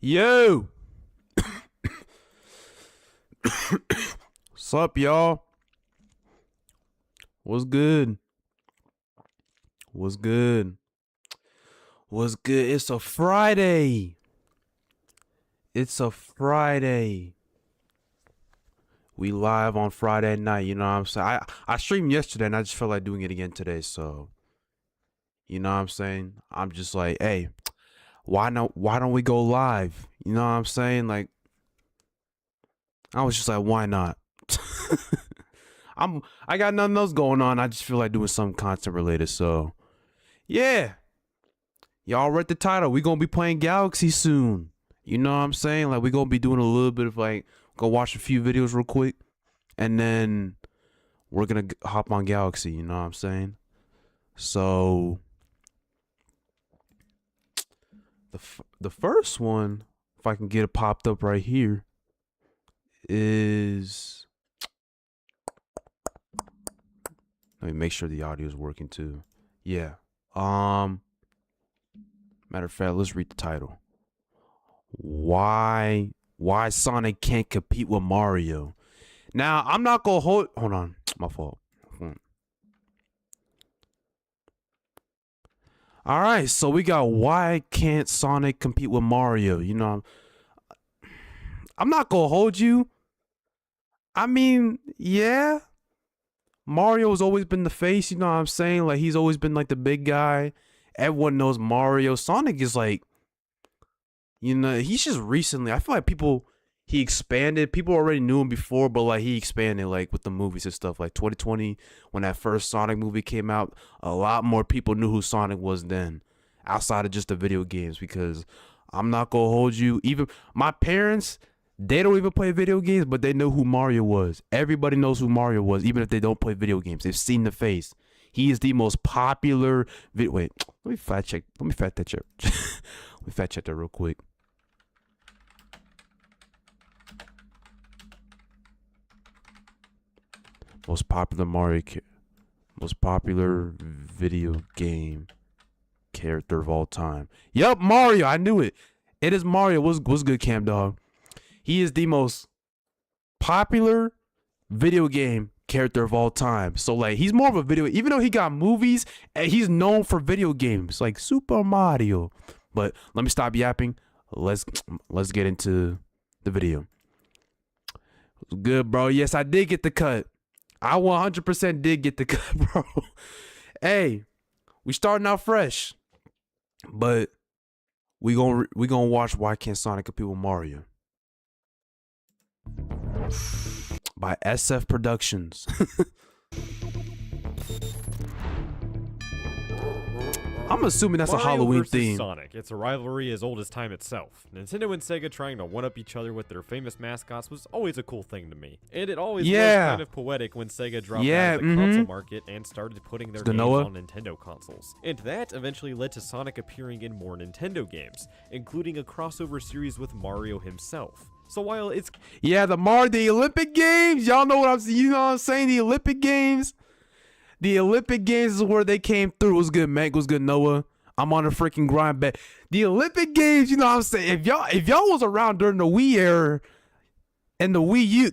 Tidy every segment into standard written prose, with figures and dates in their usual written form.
Yo! What's up, y'all? What's good? What's good? What's good? It's a Friday. It's a Friday. We live on Friday night, you know what I'm saying? I streamed yesterday and I just felt like doing it again today, so you know what I'm saying? I'm just like, hey, why don't we go live? You know what I'm saying? Like I was just like, why not? I got nothing else going on. I just feel like doing some content related. So yeah. Y'all read the title. We gonna be playing Galaxy soon. You know what I'm saying? Like we gonna be doing a little bit of like go watch a few videos real quick. And then we're gonna hop on Galaxy, you know what I'm saying? So the first one, if I can get it popped up right here, is let me make sure the audio is working too. Yeah. Matter of fact, let's read the title. Why Sonic can't compete with Mario. Now, I'm not gonna hold on, my fault. All right, so we got why can't Sonic compete with Mario? You know, I'm not gonna hold you. I mean, yeah, Mario's always been the face, you know what I'm saying? Like he's always been like the big guy. Everyone knows Mario. Sonic is like, you know, he's just recently, I feel like he expanded. People already knew him before, but like he expanded like with the movies and stuff. Like 2020, when that first Sonic movie came out, a lot more people knew who Sonic was then, outside of just the video games. Because I'm not gonna hold you. Even my parents, they don't even play video games, but they know who Mario was. Everybody knows who Mario was, even if they don't play video games. They've seen the face. He is the most popular wait, let me fact check. Let me fact check. Let me fact check that real quick. Most popular video game character of all time. Yep, Mario. I knew it. It is Mario. What's good, Cam Dog? He is the most popular video game character of all time. So like he's more of a video, even though he got movies, he's known for video games like Super Mario. But let me stop yapping. Let's get into the video. Good, bro. Yes, I did get the cut. I 100% did get the cut, bro. Hey, we starting out fresh, but we gonna watch Why Can't Sonic Compete with Mario by SF Productions. I'm assuming that's Mario a Halloween versus theme. Sonic. It's a rivalry as old as time itself. Nintendo and Sega trying to one-up each other with their famous mascots was always a cool thing to me. And it always was kind of poetic when Sega dropped out of the console market and started putting their games on Nintendo consoles. And that eventually led to Sonic appearing in more Nintendo games, including a crossover series with Mario himself. So while it's... Yeah, the Olympic Games, y'all know what I'm saying, you know what I'm saying? The Olympic Games. The Olympic Games is where they came through. What's good, Meg? What's good, Noah? I'm on a freaking grind bet. The Olympic Games, you know what I'm saying? If y'all was around during the Wii era and the Wii U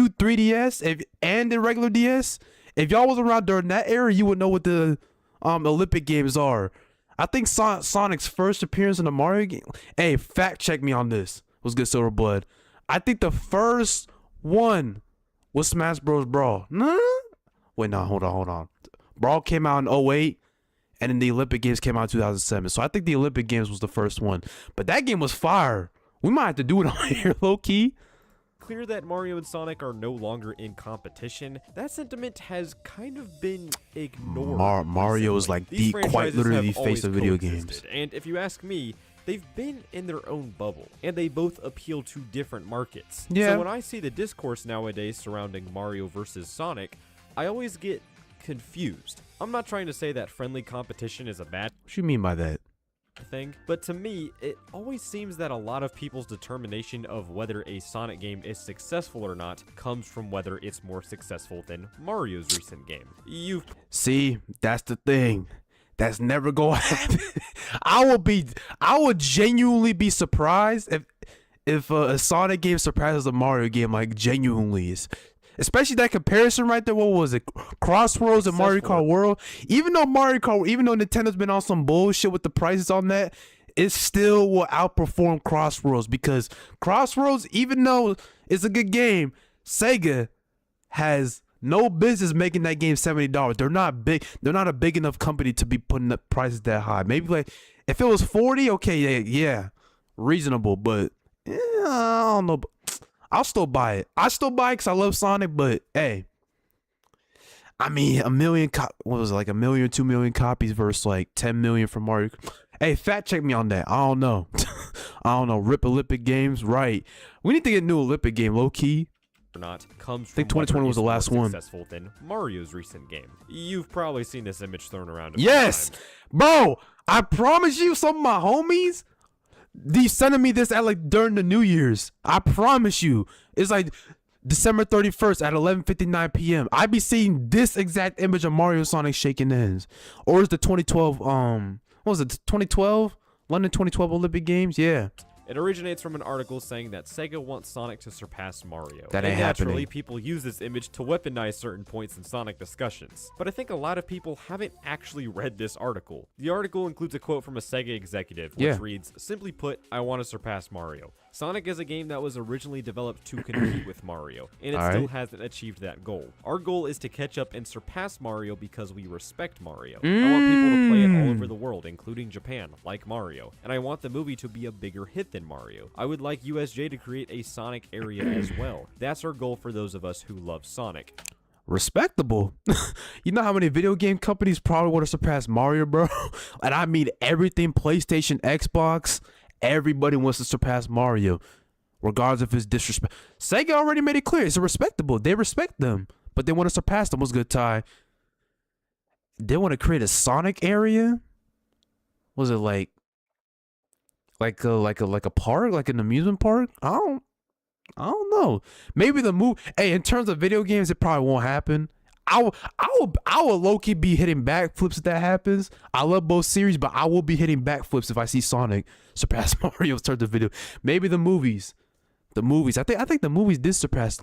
3DS and the regular DS, if y'all was around during that era, you would know what the Olympic Games are. I think Sonic's first appearance in the Mario game. Hey, fact check me on this. What's good, Silver Blood? I think the first one was Smash Bros. Brawl. No. Wait, no, hold on. Brawl came out in 2008, and then the Olympic Games came out in 2007. So I think the Olympic Games was the first one. But that game was fire. We might have to do it on here, low-key. Clear that Mario and Sonic are no longer in competition, that sentiment has kind of been ignored. Mario is like quite literally the face of video games. And if you ask me, they've been in their own bubble, and they both appeal to different markets. Yeah. So when I see the discourse nowadays surrounding Mario versus Sonic, I always get confused. I'm not trying to say that friendly competition is a bad What you mean by that? thing, but to me, it always seems that a lot of people's determination of whether a Sonic game is successful or not comes from whether it's more successful than Mario's recent game. See, that's the thing. That's never gonna happen. I would genuinely be surprised if a Sonic game surpasses a Mario game, like genuinely. Especially that comparison right there. What was it? Crossroads and Mario Kart World. Even though Nintendo's been on some bullshit with the prices on that, it still will outperform Crossroads, because Crossroads, even though it's a good game, Sega has no business making that game $70. They're not big. They're not a big enough company to be putting the prices that high. Maybe like if it was 40, okay, yeah, reasonable. But I don't know. I'll still buy it. I still buy it because I love Sonic. But hey, I mean, what was it, like 1 million, 2 million copies versus like 10 million for Mario. Hey, fact check me on that. I don't know. I don't know. Rip Olympic Games, right? We need to get a new Olympic game, low key. Or not comes from, I think 2020 was the last one. Successful than Mario's recent game. You've probably seen this image thrown around. Yes, bro. I promise you, some of my homies, they sending me this at like during the New Year's. I promise you, it's like December 31st at 11:59 p.m. I be seeing this exact image of Mario and Sonic shaking hands. Or is the 2012 what was it? 2012 London 2012 Olympic Games? Yeah. It originates from an article saying that Sega wants Sonic to surpass Mario. That ain't and naturally, happening. people use this image to weaponize certain points in Sonic discussions. But I think a lot of people haven't actually read this article. The article includes a quote from a Sega executive, which reads, "Simply put, I want to surpass Mario. Sonic is a game that was originally developed to compete with Mario, and it still hasn't achieved that goal. Our goal is to catch up and surpass Mario because we respect Mario. I want people to play it all over the world, including Japan, like Mario. And I want the movie to be a bigger hit than Mario. I would like USJ to create a Sonic area as well. That's our goal for those of us who love Sonic." Respectable. You know how many video game companies probably want to surpass Mario, bro? And I mean everything, PlayStation, Xbox. Everybody wants to surpass Mario, regardless if it's disrespect. Sega already made it clear. It's respectable. They respect them, but they want to surpass them. What's good, Ty? They want to create a Sonic area. Was it like a park, like an amusement park? I don't know. Maybe the move. Hey, in terms of video games, it probably won't happen. I will low-key be hitting backflips if that happens. I love both series, but I will be hitting backflips if I see Sonic surpass Mario in terms of video. Maybe the movies. I think the movies did surpass.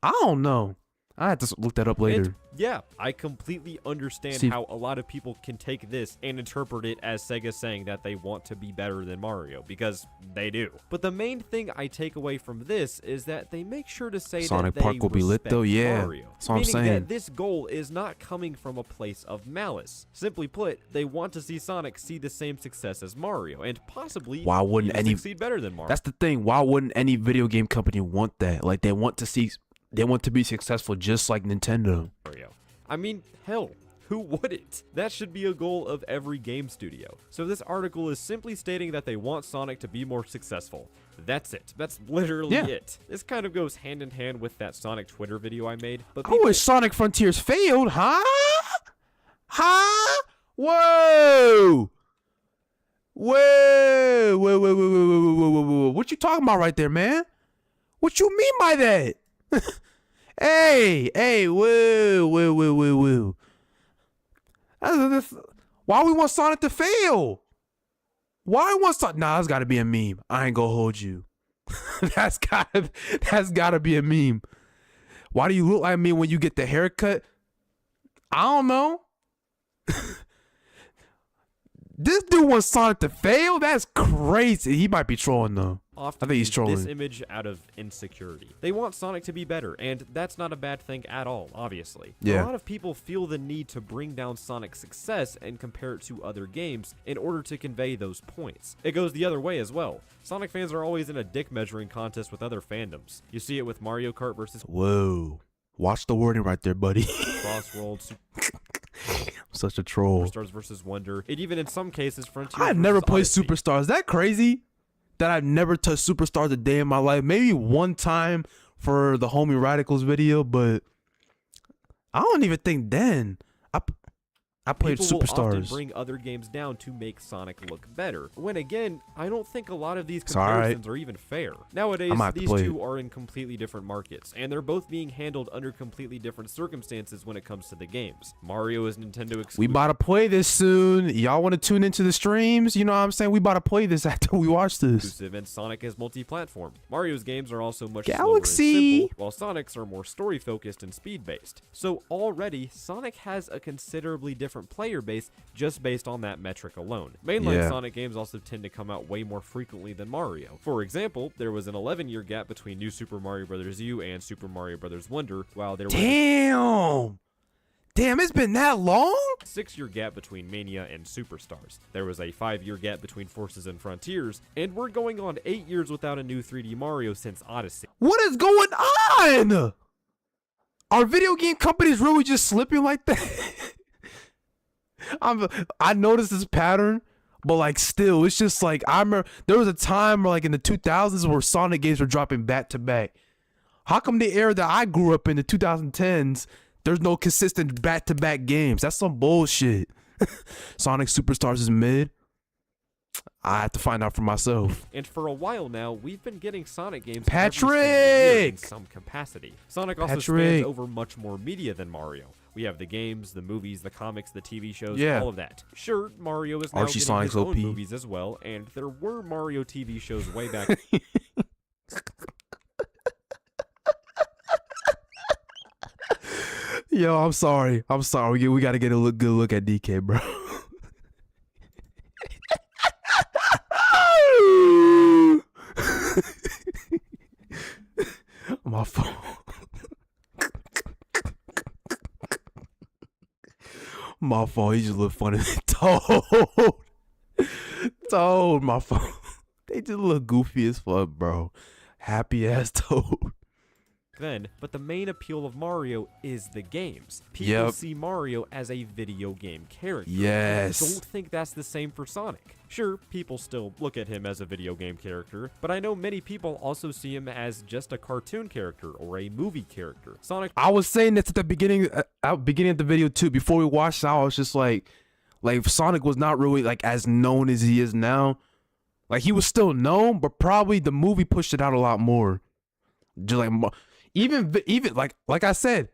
I don't know. I have to look that up later. And yeah, I completely understand how a lot of people can take this and interpret it as Sega saying that they want to be better than Mario, because they do. But the main thing I take away from this is that they make sure to say Sonic that they Park will be lit though. Yeah, Mario, that's what I'm saying. meaning that this goal is not coming from a place of malice. Simply put, they want to see Sonic see the same success as Mario, and possibly why wouldn't any succeed better than Mario. That's the thing. Why wouldn't any video game company want that? Like they want to be successful just like Nintendo. I mean, hell, who wouldn't? That should be a goal of every game studio. So this article is simply stating that they want Sonic to be more successful. That's it. That's literally it. This kind of goes hand in hand with that Sonic Twitter video I made. But I wish Sonic Frontiers failed, huh? Huh? Whoa! Whoa! What you talking about right there, man? What you mean by that? Hey, whoa. Why we want Sonic to fail? Why we want Sonic? Nah, that's gotta be a meme. I ain't gonna hold you. that's gotta be a meme. Why do you look like me when you get the haircut? I don't know. This dude wants Sonic to fail? That's crazy. He might be trolling though. I think he's trolling. This image out of insecurity. They want Sonic to be better, and that's not a bad thing at all, obviously. Yeah. A lot of people feel the need to bring down Sonic's success and compare it to other games in order to convey those points. It goes the other way as well. Sonic fans are always in a dick measuring contest with other fandoms. You see it with Mario Kart versus... Whoa. Watch the wording right there, buddy. Crossroads. Such a troll. Superstars versus Wonder. It even in some cases Frontier. I've never played Odyssey. Superstars. Is that crazy? That I've never touched Superstars a day in my life. Maybe one time for the Homie Radicals video, but I don't even think then. I I played People will often Superstars. bring other games down to make Sonic look better, when again, I don't think a lot of these It's all right. comparisons are even fair. Nowadays, might have to these play two are in completely different markets, and they're both being handled under completely different circumstances when it comes to the games. Mario is Nintendo exclusive. We about to play this soon. Y'all want to tune into the streams? You know what I'm saying? We about to play this after we watch this. And Sonic is multi-platform. Mario's games are also much Galaxy. slower and simple, while Sonic's are more story-focused and speed-based. So already, Sonic has a considerably different player base just based on that metric alone. Mainline Sonic games also tend to come out way more frequently than Mario. For example, there was an 11-year gap between New Super Mario Bros. U and Super Mario Bros. Wonder, while there was Damn, it's been that long? a 6-year gap between Mania and Superstars. There was a 5-year gap between Forces and Frontiers, and we're going on 8 years without a new 3D Mario since Odyssey. What is going on? Are video game companies really just slipping like that? I noticed this pattern, but like still, it's just like I remember there was a time where like in the 2000s where Sonic games were dropping back to back. How come the era that I grew up in the 2010s, there's no consistent back to back games? That's some bullshit. Sonic Superstars is mid. I have to find out for myself. And for a while now, we've been getting Sonic games Patrick! every single year in some capacity. Sonic also spans over much more media than Mario. We have the games, the movies, the comics, the TV shows, all of that. Sure, Mario is now Archie getting Sonic's his own OP. movies as well, and there were Mario TV shows way back. Yo, I'm sorry. We got to get a good look at DK, bro. My phone. My phone. He just look funny. Toad. My phone. They just look goofy as fuck, bro. Happy ass Toad. Then, but the main appeal of Mario is the games. People see Mario as a video game character. Yes. I don't think that's the same for Sonic. Sure, people still look at him as a video game character, but I know many people also see him as just a cartoon character or a movie character. Sonic. I was saying this at the beginning of the video too. Before we watched it, I was just like Sonic was not really like as known as he is now. Like he was still known, but probably the movie pushed it out a lot more. Just like even like I said,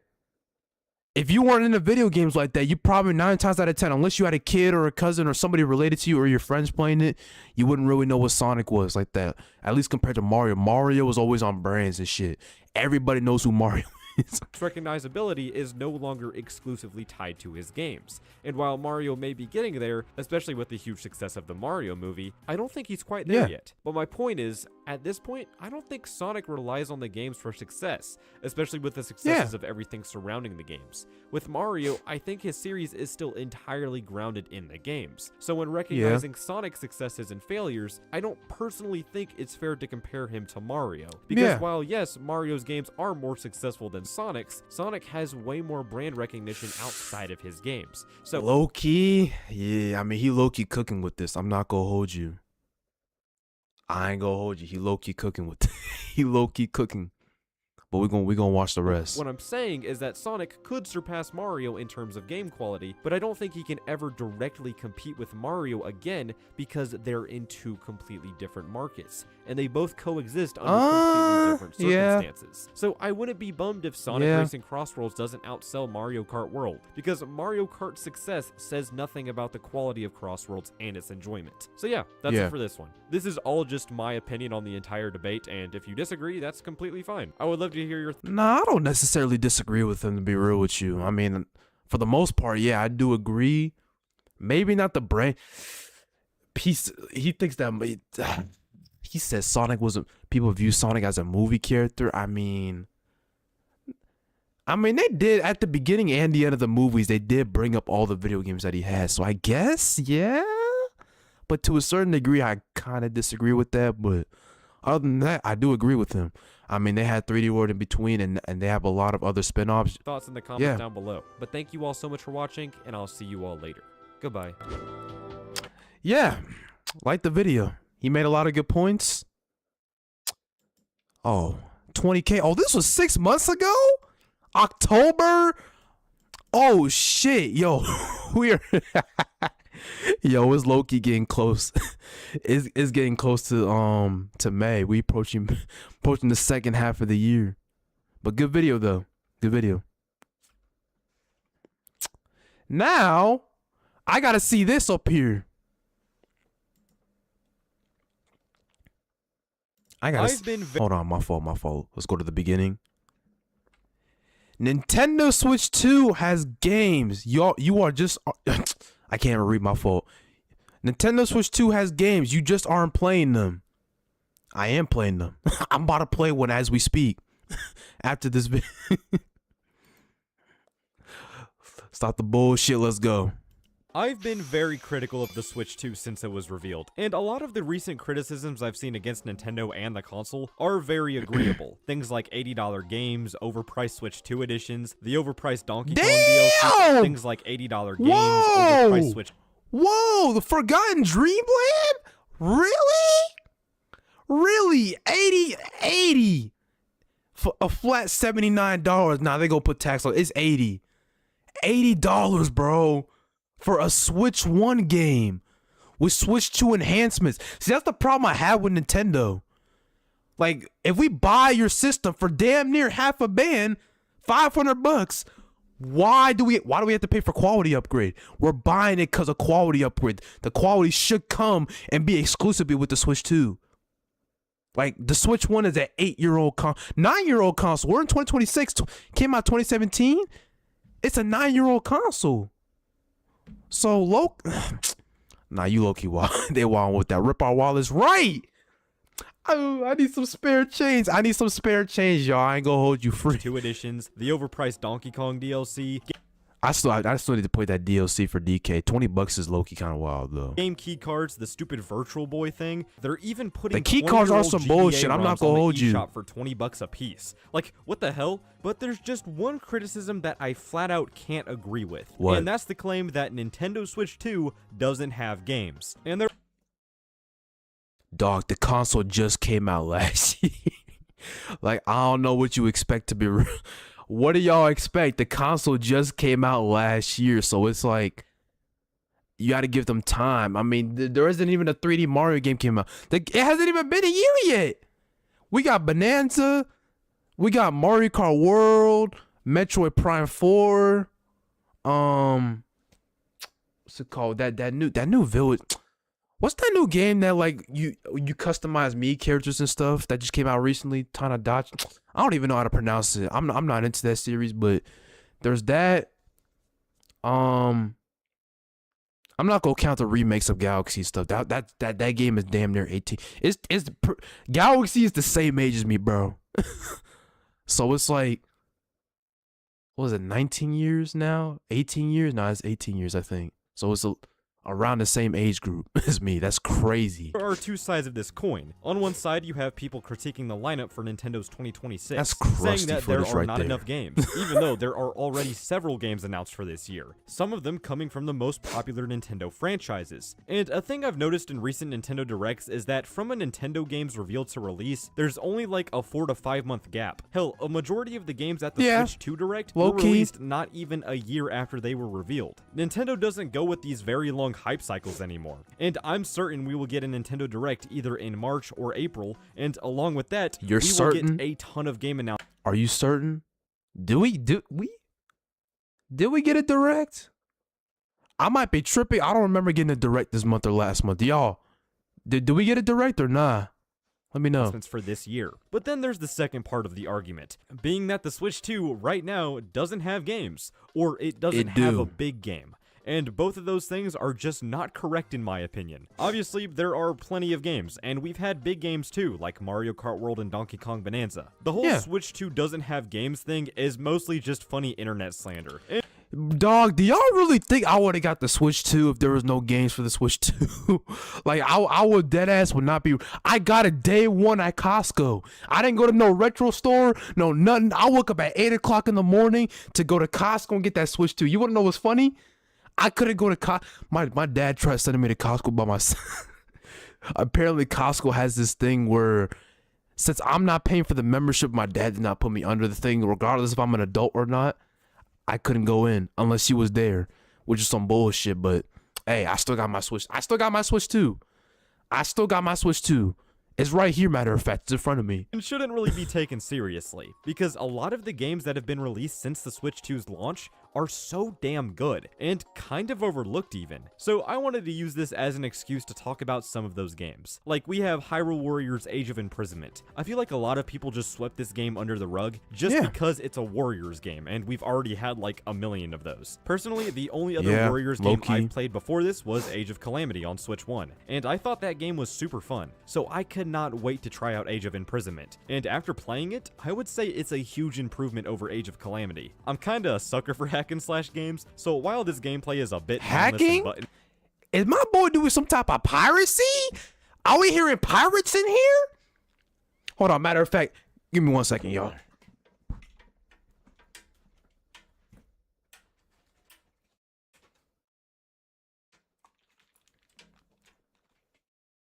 if you weren't into video games like that, you probably 9 times out of 10, unless you had a kid or a cousin or somebody related to you or your friends playing it, you wouldn't really know what Sonic was like that. At least compared to Mario. Mario was always on brands and shit. Everybody knows who Mario is. Recognizability is no longer exclusively tied to his games. And while Mario may be getting there, especially with the huge success of the Mario movie, I don't think he's quite there yet. But my point is, at this point, I don't think Sonic relies on the games for success, especially with the successes of everything surrounding the games. With Mario, I think his series is still entirely grounded in the games. So when recognizing Sonic's successes and failures, I don't personally think it's fair to compare him to Mario. Because while yes, Mario's games are more successful than Sonic's, Sonic has way more brand recognition outside of his games. So low-key, I mean, he low-key cooking with this. I'm not gonna hold you. I ain't gonna hold you. He low-key cooking with he low-key cooking. But we're gonna watch the rest. What I'm saying is that Sonic could surpass Mario in terms of game quality, but I don't think he can ever directly compete with Mario again because they're in two completely different markets, and they both coexist under completely different circumstances. So I wouldn't be bummed if Sonic Racing Crossworlds doesn't outsell Mario Kart World, because Mario Kart's success says nothing about the quality of Crossworlds and its enjoyment. So yeah, that's it for this one. This is all just my opinion on the entire debate, and if you disagree, that's completely fine. I would love to hear your Nah, I don't necessarily disagree with him, to be real with you. I mean, for the most part, yeah, I do agree. Maybe not the brain. He thinks that he says Sonic people view Sonic as a movie character. I mean they did at the beginning and the end of the movies. They did bring up all the video games that he has. So I guess, yeah. But to a certain degree, I kind of disagree with that. But other than that, I do agree with him. I mean, they had 3D World in between, and they have a lot of other spin-offs. Thoughts in the comments down below. But thank you all so much for watching, and I'll see you all later. Goodbye. Yeah, like the video. He made a lot of good points. Oh, 20K. Oh, this was 6 months ago? October? Oh, shit. Yo, we are. Yo, it's low-key getting close. It's getting close to May. We approaching the second half of the year. But good video though. Good video. Now, I gotta see this up here. Hold on, my fault. Let's go to the beginning. Nintendo Switch 2 has games. You are just I can't even read, my fault. Nintendo Switch 2 has games. You just aren't playing them. I am playing them. I'm about to play one as we speak. After this video. Stop the bullshit. Let's go. I've been very critical of the Switch 2 since it was revealed, and a lot of the recent criticisms I've seen against Nintendo and the console are very agreeable. Things like $80 games, overpriced Switch 2 editions, the overpriced Donkey Kong DLC, things like $80 games, overpriced Switch... Whoa! The Forgotten Dreamland? Really? Really? 80 for a flat $79. Nah, they gonna put tax on it. It's $80, bro, for a Switch 1 game with Switch 2 enhancements. See, that's the problem I have with Nintendo. Like, if we buy your system for damn near half a band, $500, why do we have to pay for quality upgrade? We're buying it because of quality upgrade. The quality should come and be exclusively with the Switch 2. Like, the Switch 1 is an 8-year-old 9-year-old console. We're in 2026. Came out 2017. It's a 9-year-old console. So nah, you low-key wild. They wild with that. Rip our wallets, right? Oh, I need some spare change. Y'all. I ain't gonna hold you free. 2 editions, the overpriced Donkey Kong DLC. I still need to play that DLC for DK. $20 is low-key kind of wild though. Game key cards, the stupid Virtual Boy thing. They're even putting the key cards are some bullshit. I'm not gonna hold you. Shop for $20 a piece. Like, what the hell? But there's just one criticism that I flat out can't agree with. What? And that's the claim that Nintendo Switch 2 doesn't have games. And they're... Dog, the console just came out last year. Like, I don't know what you expect to be real. What do y'all expect? The console just came out last year, so it's like you got to give them time. I mean, there isn't even a 3D Mario game came out. It hasn't even been a year yet. We got Bonanza, we got Mario Kart World, Metroid Prime 4. What's it called? That new Village. What's that new game that like you customize Mii characters and stuff that just came out recently? Tana Dodge. I don't even know how to pronounce it. I'm not into that series, but there's that. I'm not gonna count the remakes of Galaxy stuff. That game is damn near 18. Galaxy is the same age as me, bro. So it's like, what was it, 19 years now? 18 years? No, it's 18 years, I think. So it's around the same age group as me. That's crazy. There are two sides of this coin. On one side, you have people critiquing the lineup for Nintendo's 2026, That's crusty saying that there footage are right not there. enough games, even though there are already several games announced for this year, some of them coming from the most popular Nintendo franchises. And a thing I've noticed in recent Nintendo Directs is that from a Nintendo game's reveal to release, there's only like a 4 to 5 month gap. Hell, a majority of the games at the Switch 2 Direct were released not even a year after they were revealed. Nintendo doesn't go with these very long hype cycles anymore, and I'm certain we will get a Nintendo Direct either in March or April, and along with that, we will get a ton of game announcements. Are you certain? Did we get a Direct? I might be tripping. I don't remember getting a Direct this month or last month. Y'all, did we get a Direct or nah? Let me know. For this year. But then there's the second part of the argument, being that the Switch 2 right now doesn't have games, or it doesn't have a big game. And both of those things are just not correct in my opinion. Obviously, there are plenty of games, and we've had big games too, like Mario Kart World and Donkey Kong Bonanza. The whole Switch 2 doesn't have games thing is mostly just funny internet slander. Dog, do y'all really think I would have got the Switch 2 if there was no games for the Switch 2? Like, I would deadass would not be. I got it day one at Costco. I didn't go to no retro store, no nothing. I woke up at 8 o'clock in the morning to go to Costco and get that Switch 2. You want to know what's funny? I couldn't go to Costco. My dad tried sending me to Costco by myself. Apparently, Costco has this thing where, since I'm not paying for the membership, my dad did not put me under the thing, regardless if I'm an adult or not. I couldn't go in unless she was there. which is some bullshit. But hey, I still got my Switch. I still got my Switch 2. It's right here, matter of fact. It's in front of me. And shouldn't really be taken seriously, because a lot of the games that have been released since the Switch 2's launch are so damn good, and kind of overlooked even. So I wanted to use this as an excuse to talk about some of those games. Like, we have Hyrule Warriors Age of Imprisonment. I feel like a lot of people just swept this game under the rug just because it's a Warriors game, and we've already had like a million of those. Personally, the only other Warriors game I've played before this was Age of Calamity on Switch 1, and I thought that game was super fun, so I could not wait to try out Age of Imprisonment. And after playing it, I would say it's a huge improvement over Age of Calamity. I'm kinda a sucker for hack and slash games, so while this gameplay is a bit hacking, is my boy doing some type of piracy? Are we hearing pirates in here? Hold on, matter of fact, give me 1 second, y'all.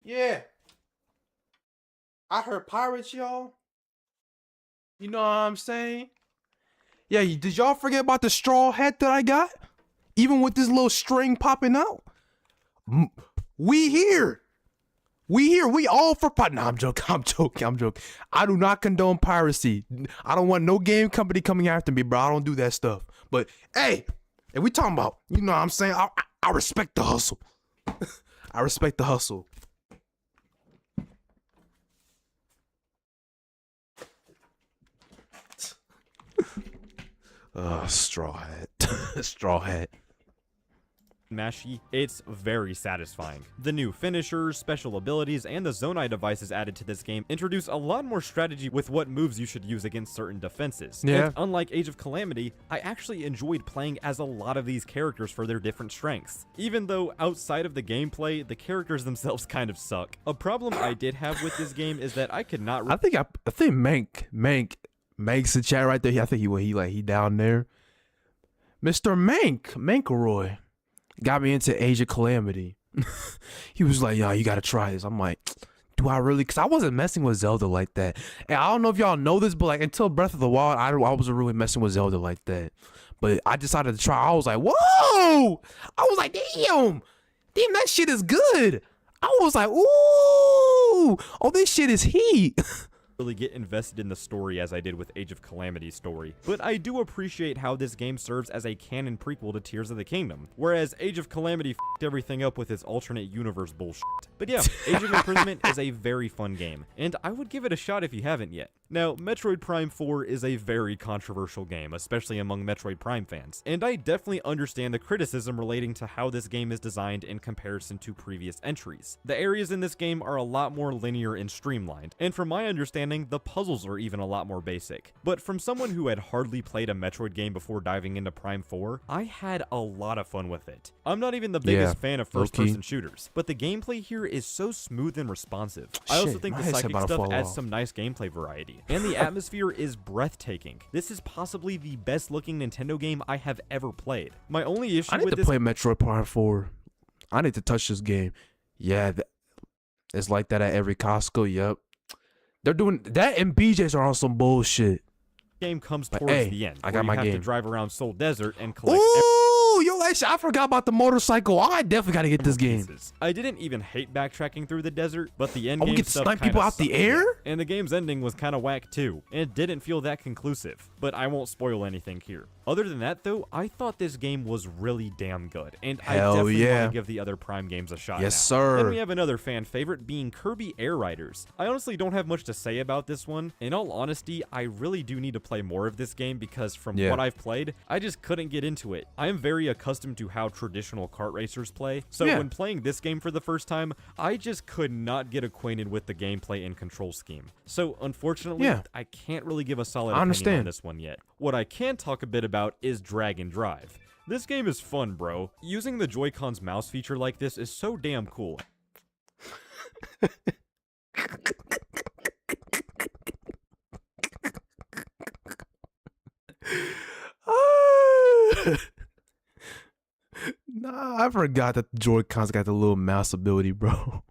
Yeah, I heard pirates, y'all. You know what I'm saying? Yeah, did y'all forget about the straw hat that I got? Even with this little string popping out? We here. We all for pirate. Nah, I'm joking. I do not condone piracy. I don't want no game company coming after me, bro. I don't do that stuff. But, hey, if we talking about, you know what I'm saying? I respect the hustle. I respect the hustle. Straw hat. Straw hat. Mashy, it's very satisfying. The new finishers, special abilities, and the Zonai devices added to this game introduce a lot more strategy with what moves you should use against certain defenses. Yeah. And unlike Age of Calamity, I actually enjoyed playing as a lot of these characters for their different strengths. Even though outside of the gameplay, the characters themselves kind of suck. A problem I did have with this game is that I could not. I think Mank's the chat right there. I think he down there. Mr. Mankaroy got me into Age of Calamity. He was like, yo, you gotta try this. I'm like, do I really? Because I wasn't messing with Zelda like that. And I don't know if y'all know this, but like until Breath of the Wild, I wasn't really messing with Zelda like that. But I decided to try. I was like, whoa! I was like, damn, that shit is good. I was like, ooh, oh, this shit is heat. Really get invested in the story as I did with Age of Calamity's story, but I do appreciate how this game serves as a canon prequel to Tears of the Kingdom, whereas Age of Calamity f***ed everything up with its alternate universe bullshit. But yeah, Age of Imprisonment is a very fun game, and I would give it a shot if you haven't yet. Now, Metroid Prime 4 is a very controversial game, especially among Metroid Prime fans, and I definitely understand the criticism relating to how this game is designed in comparison to previous entries. The areas in this game are a lot more linear and streamlined, and from my understanding, the puzzles are even a lot more basic. But from someone who had hardly played a Metroid game before diving into Prime 4, I had a lot of fun with it. I'm not even the biggest fan of first-person shooters, but the gameplay here is so smooth and responsive. I also think the psychic stuff adds some nice gameplay variety. And the atmosphere is breathtaking. This is possibly the best looking Nintendo game I have ever played. My only issue with this— I need to play Metroid Prime 4. I need to touch this game. Yeah, it's like that at every Costco. Yep. They're doing that, and BJ's are on some bullshit. Game comes towards the end. I got my game. You have to drive around Soul Desert and collect. Ooh, yo, actually, I forgot about the motorcycle. I definitely gotta get this game. I didn't even hate backtracking through the desert, but the end game we get stuff snipe people out the air, and the game's ending was kind of whack too. It didn't feel that conclusive, but I won't spoil anything here. Other than that, though, I thought this game was really damn good, and I definitely want to give the other Prime games a shot. Yes, sir. Then we have another fan favorite, being Kirby Air Riders. I honestly don't have much to say about this one. In all honesty, I really do need to play more of this game because from what I've played, I just couldn't get into it. I am very accustomed to how traditional kart racers play, so when playing this game for the first time, I just could not get acquainted with the gameplay and control scheme. So unfortunately, I can't really give a solid opinion on this one yet. What I can talk a bit about is Drag and Drive. This game is fun, bro. Using the Joy-Con's mouse feature like this is so damn cool. Nah, I forgot that the Joy-Cons got the little mouse ability, bro.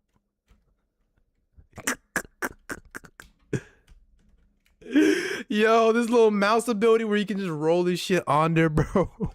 Yo, this little mouse ability where you can just roll this shit on there, bro.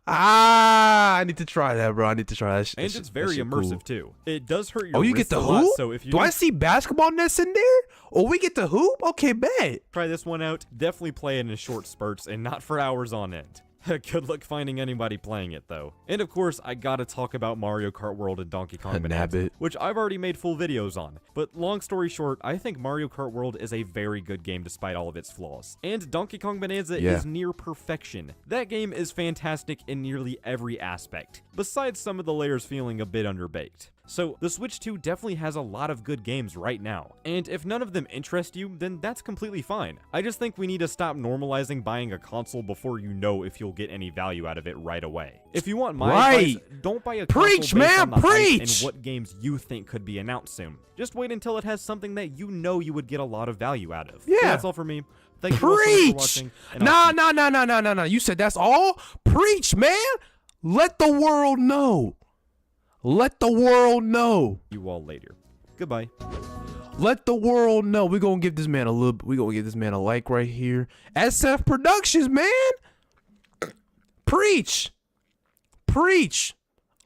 I need to try that, bro. I need to try that. And it's very immersive too. It does hurt your you get wrists the a lot, hoop? so if you Do I see basketball nets in there? Oh, we get the hoop? Okay, bet. try this one out, definitely play it in short spurts and not for hours on end. Good luck finding anybody playing it though. And of course, I gotta talk about Mario Kart World and Donkey Kong Bonanza, which I've already made full videos on. But long story short, I think Mario Kart World is a very good game despite all of its flaws. And Donkey Kong Bonanza is near perfection. That game is fantastic in nearly every aspect, besides some of the layers feeling a bit underbaked. So the Switch 2 definitely has a lot of good games right now, and if none of them interest you, then that's completely fine. I just think we need to stop normalizing buying a console before you know if you'll get any value out of it right away. If you want my advice, don't buy a console based on the hype and what games you think could be announced soon. Just wait until it has something that you know you would get a lot of value out of. Yeah, that's all for me. Thank you all so much for watching. Nah. You said that's all? Preach, man. Let the world know. Let the world know. You all later. Goodbye. Let the world know. We're gonna give this man a like right here. SF Productions, man. Preach.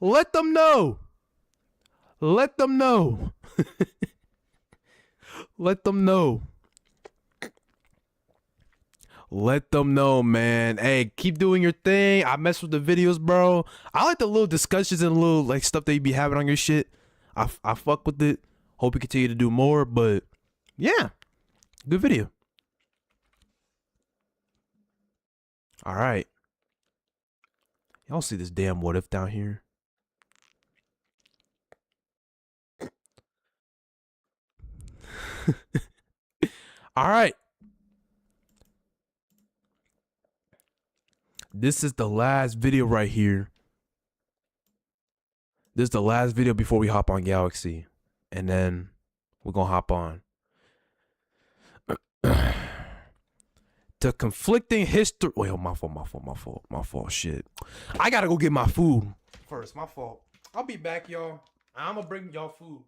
Let them know. Let them know. Let them know. Let them know, man. Hey, keep doing your thing. I mess with the videos, bro. I like the little discussions and little like stuff that you be having on your shit. I fuck with it. Hope you continue to do more, but yeah, good video. All right. Y'all see this damn what if down here? All right. This is the last video right here. This is the last video before we hop on Galaxy. And then we're going to hop on. The conflicting history. Wait, oh, my fault. Shit. I got to go get my food first. My fault. I'll be back, y'all. I'm going to bring y'all food.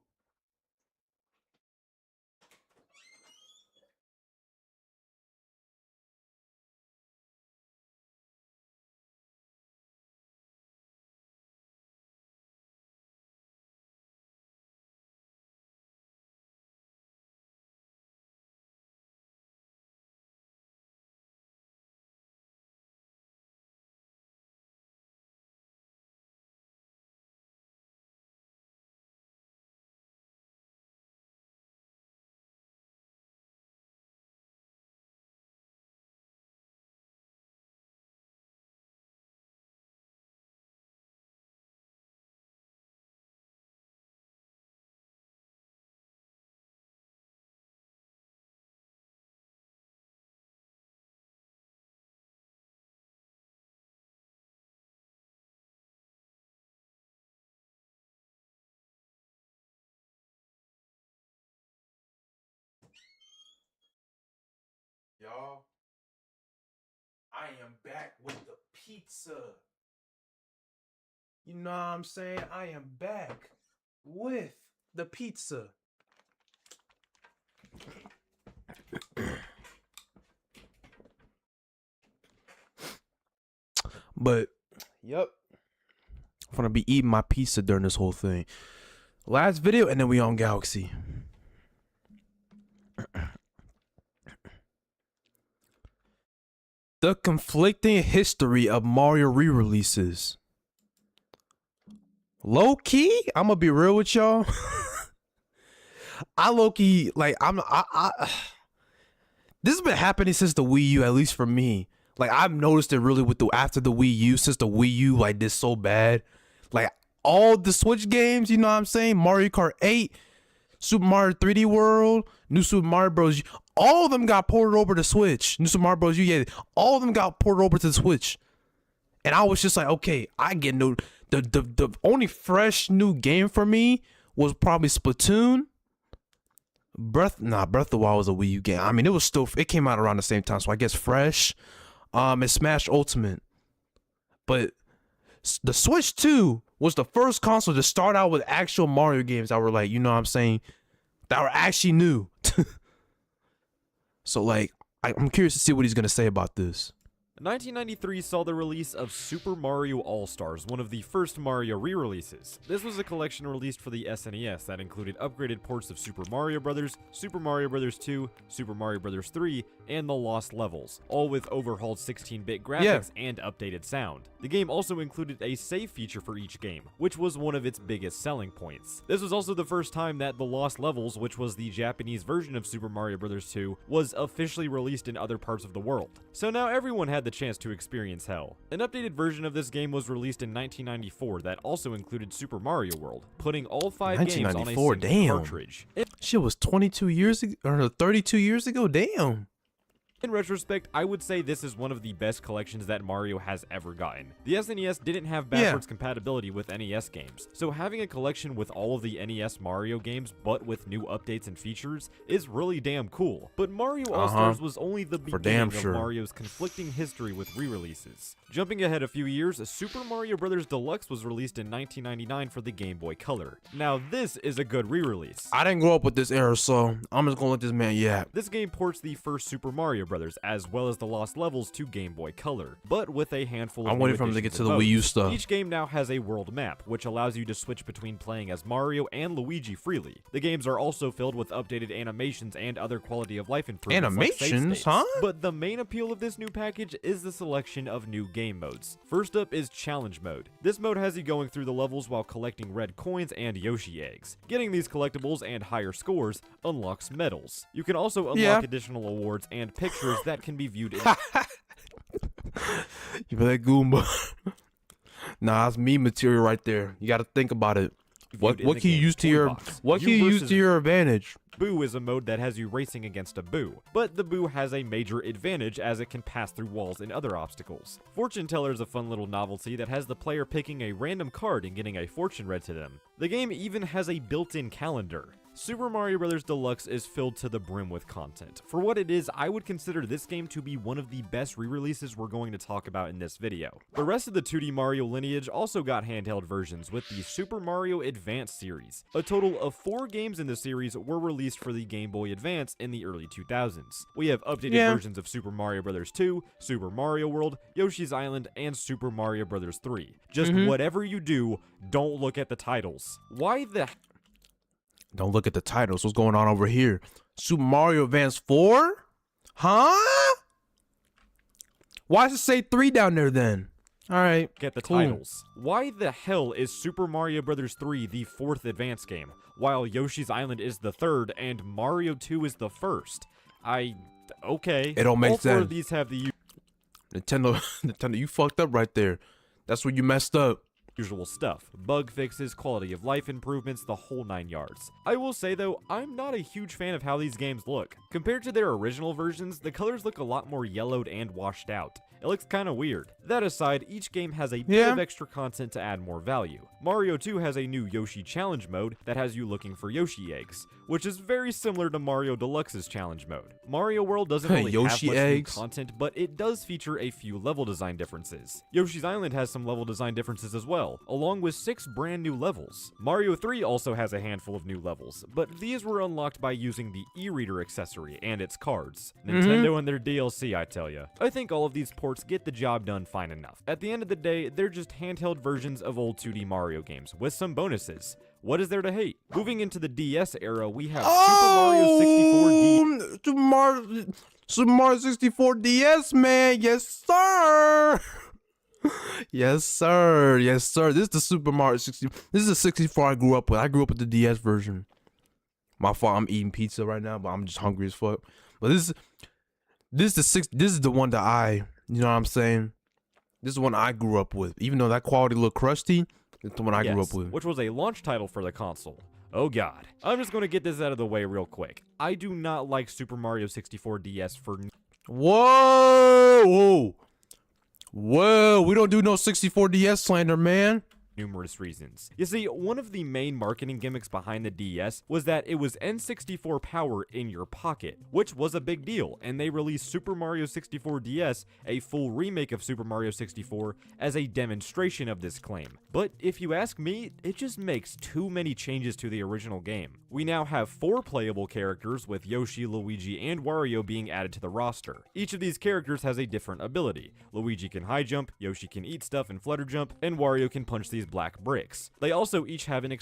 Y'all, I am back with the pizza. You know what I'm saying? I am back with the pizza. But, yep. I'm gonna be eating my pizza during this whole thing. Last video, and then we on Galaxy. The conflicting history of Mario re-releases. Low key, I'm gonna be real with y'all. I low key like this has been happening since the Wii U, at least for me. Like I've noticed it really with after the Wii U, since the Wii U like did so bad. Like all the Switch games, you know what I'm saying? Mario Kart 8, Super Mario 3D World, New Super Mario Bros. All of them got ported over to Switch. New Super Mario Bros. Yeah, all of them got ported over to the Switch. And I was just like, okay, I get no. The only fresh new game for me was probably Splatoon. Breath of the Wild was a Wii U game. I mean, it came out around the same time, so I guess fresh. And Smash Ultimate. But the Switch 2 was the first console to start out with actual Mario games that were like, you know what I'm saying, that were actually new. So like, I'm curious to see what he's gonna say about this. 1993 saw the release of Super Mario All-Stars, one of the first Mario re-releases. This was a collection released for the SNES that included upgraded ports of Super Mario Bros., Super Mario Bros. 2, Super Mario Bros. 3, and the Lost Levels, all with overhauled 16-bit graphics and updated sound. The game also included a save feature for each game, which was one of its biggest selling points. This was also the first time that the Lost Levels, which was the Japanese version of Super Mario Bros. 2, was officially released in other parts of the world. So now everyone had the chance to experience hell. An updated version of this game was released in 1994 that also included Super Mario World, putting all 5 games on a single cartridge. Shit was 22 years ago, or 32 years ago? Damn. In retrospect, I would say this is one of the best collections that Mario has ever gotten. The SNES didn't have backwards compatibility with NES games, so having a collection with all of the NES Mario games but with new updates and features is really damn cool. But Mario All-Stars was only the beginning of Mario's conflicting history with re-releases. Jumping ahead a few years, Super Mario Bros. Deluxe was released in 1999 for the Game Boy Color. Now this is a good re-release. I didn't grow up with this era, so I'm just gonna let this man yap. This game ports the first Super Mario Bros. As well as the Lost Levels to Game Boy Color, but with a handful of I'm waiting for him to get to the Wii U stuff. Each game now has a world map, which allows you to switch between playing as Mario and Luigi freely. The games are also filled with updated animations and other quality of life improvements. Animations, huh? But the main appeal of this new package is the selection of new game modes. First up is Challenge Mode. This mode has you going through the levels while collecting red coins and Yoshi eggs. Getting these collectibles and higher scores unlocks medals. You can also unlock additional awards and pictures that can be viewed in You be that Goomba. Nah, that's me material right there. You gotta think about it. What can you use to your advantage? Boo is a mode that has you racing against a Boo, but the Boo has a major advantage as it can pass through walls and other obstacles. Fortune Teller is a fun little novelty that has the player picking a random card and getting a fortune read to them. The game even has a built-in calendar. Super Mario Bros. Deluxe is filled to the brim with content. For what it is, I would consider this game to be one of the best re-releases we're going to talk about in this video. The rest of the 2D Mario lineage also got handheld versions with the Super Mario Advance series. A total of 4 games in the series were released for the Game Boy Advance in the early 2000s. We have updated versions of Super Mario Bros. 2, Super Mario World, Yoshi's Island, and Super Mario Bros. 3. Just whatever you do, don't look at the titles. Why the Don't look at the titles. What's going on over here? Super Mario Advance 4? Huh? Why does it say 3 down there then? Alright. Get the titles. Why the hell is Super Mario Bros. 3 the 4th advance game, while Yoshi's Island is the 3rd and Mario 2 is the 1st? Okay. It don't make sense. All 4 of these have the Nintendo, you fucked up right there. That's where you messed up. Usual stuff. Bug fixes, quality of life improvements, the whole 9 yards. I will say though, I'm not a huge fan of how these games look. Compared to their original versions, the colors look a lot more yellowed and washed out. It looks kinda weird. That aside, each game has a bit of extra content to add more value. Mario 2 has a new Yoshi Challenge mode that has you looking for Yoshi eggs, which is very similar to Mario Deluxe's Challenge mode. Mario World doesn't really have much new content, but it does feature a few level design differences. Yoshi's Island has some level design differences as well, along with 6 brand new levels. Mario 3 also has a handful of new levels, but these were unlocked by using the e-reader accessory and its cards. Nintendo and their DLC, I tell ya. I think all of these ports get the job done fine enough. At the end of the day, they're just handheld versions of old 2D Mario games, with some bonuses. What is there to hate? Moving into the DS era, we have Super Mario 64 DS, man. Yes, sir. Yes, sir. Yes, sir. This is the Super Mario 60. This is the 64 I grew up with. I grew up with the DS version. My fault. I'm eating pizza right now, but I'm just hungry as fuck. But this is the one that you know what I'm saying? This is the one I grew up with. Even though that quality looked crusty, it's the one I grew up with. Which was a launch title for the console. Oh god. I'm just going to get this out of the way real quick. I do not like Super Mario 64 DS for... Whoa! Whoa! We don't do no 64 DS slander, man. numerous reasons. You see, one of the main marketing gimmicks behind the DS was that it was N64 power in your pocket, which was a big deal, and they released Super Mario 64 DS, a full remake of Super Mario 64, as a demonstration of this claim. But if you ask me, it just makes too many changes to the original game. We now have 4 playable characters, with Yoshi, Luigi, and Wario being added to the roster. Each of these characters has a different ability. Luigi can high jump, Yoshi can eat stuff and flutter jump, and Wario can punch these black bricks. They also each have an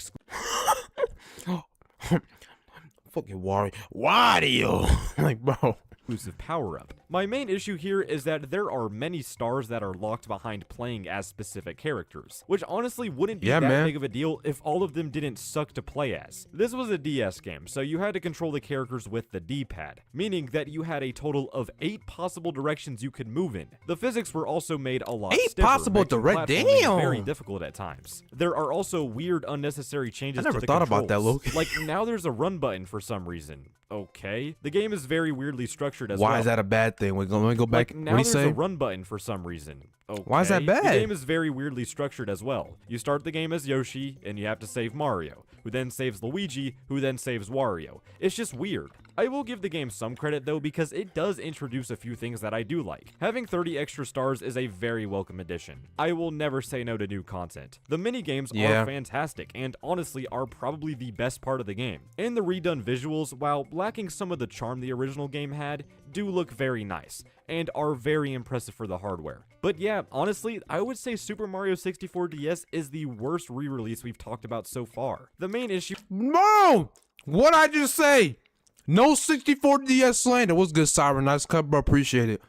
Fucking Wario. Like, bro. exclusive power-up. My main issue here is that there are many stars that are locked behind playing as specific characters, which honestly wouldn't be that big of a deal if all of them didn't suck to play as. This was a DS game, so you had to control the characters with the D-pad, meaning that you had a total of 8 possible directions you could move in. The physics were also made a lot stiffer, possible platforming very difficult at times. There are also weird, unnecessary changes to the controls. I never thought about that, Luke. Like, now there's a run button for some reason. Okay. The game is very weirdly structured as well. Why is that a bad thing? Let me go back. Like, now there's a run button for some reason. Okay. Why is that bad? The game is very weirdly structured as well. You start the game as Yoshi, and you have to save Mario, who then saves Luigi, who then saves Wario. It's just weird. I will give the game some credit though, because it does introduce a few things that I do like. Having 30 extra stars is a very welcome addition. I will never say no to new content. The mini-games are fantastic, and honestly are probably the best part of the game. And the redone visuals, while lacking some of the charm the original game had, do look very nice, and are very impressive for the hardware. But yeah, honestly, I would say Super Mario 64 DS is the worst re-release we've talked about so far. The main issue— No! What'd I just say? No 64 DS slander. What's good, Siren? Nice cut, bro. Appreciate it.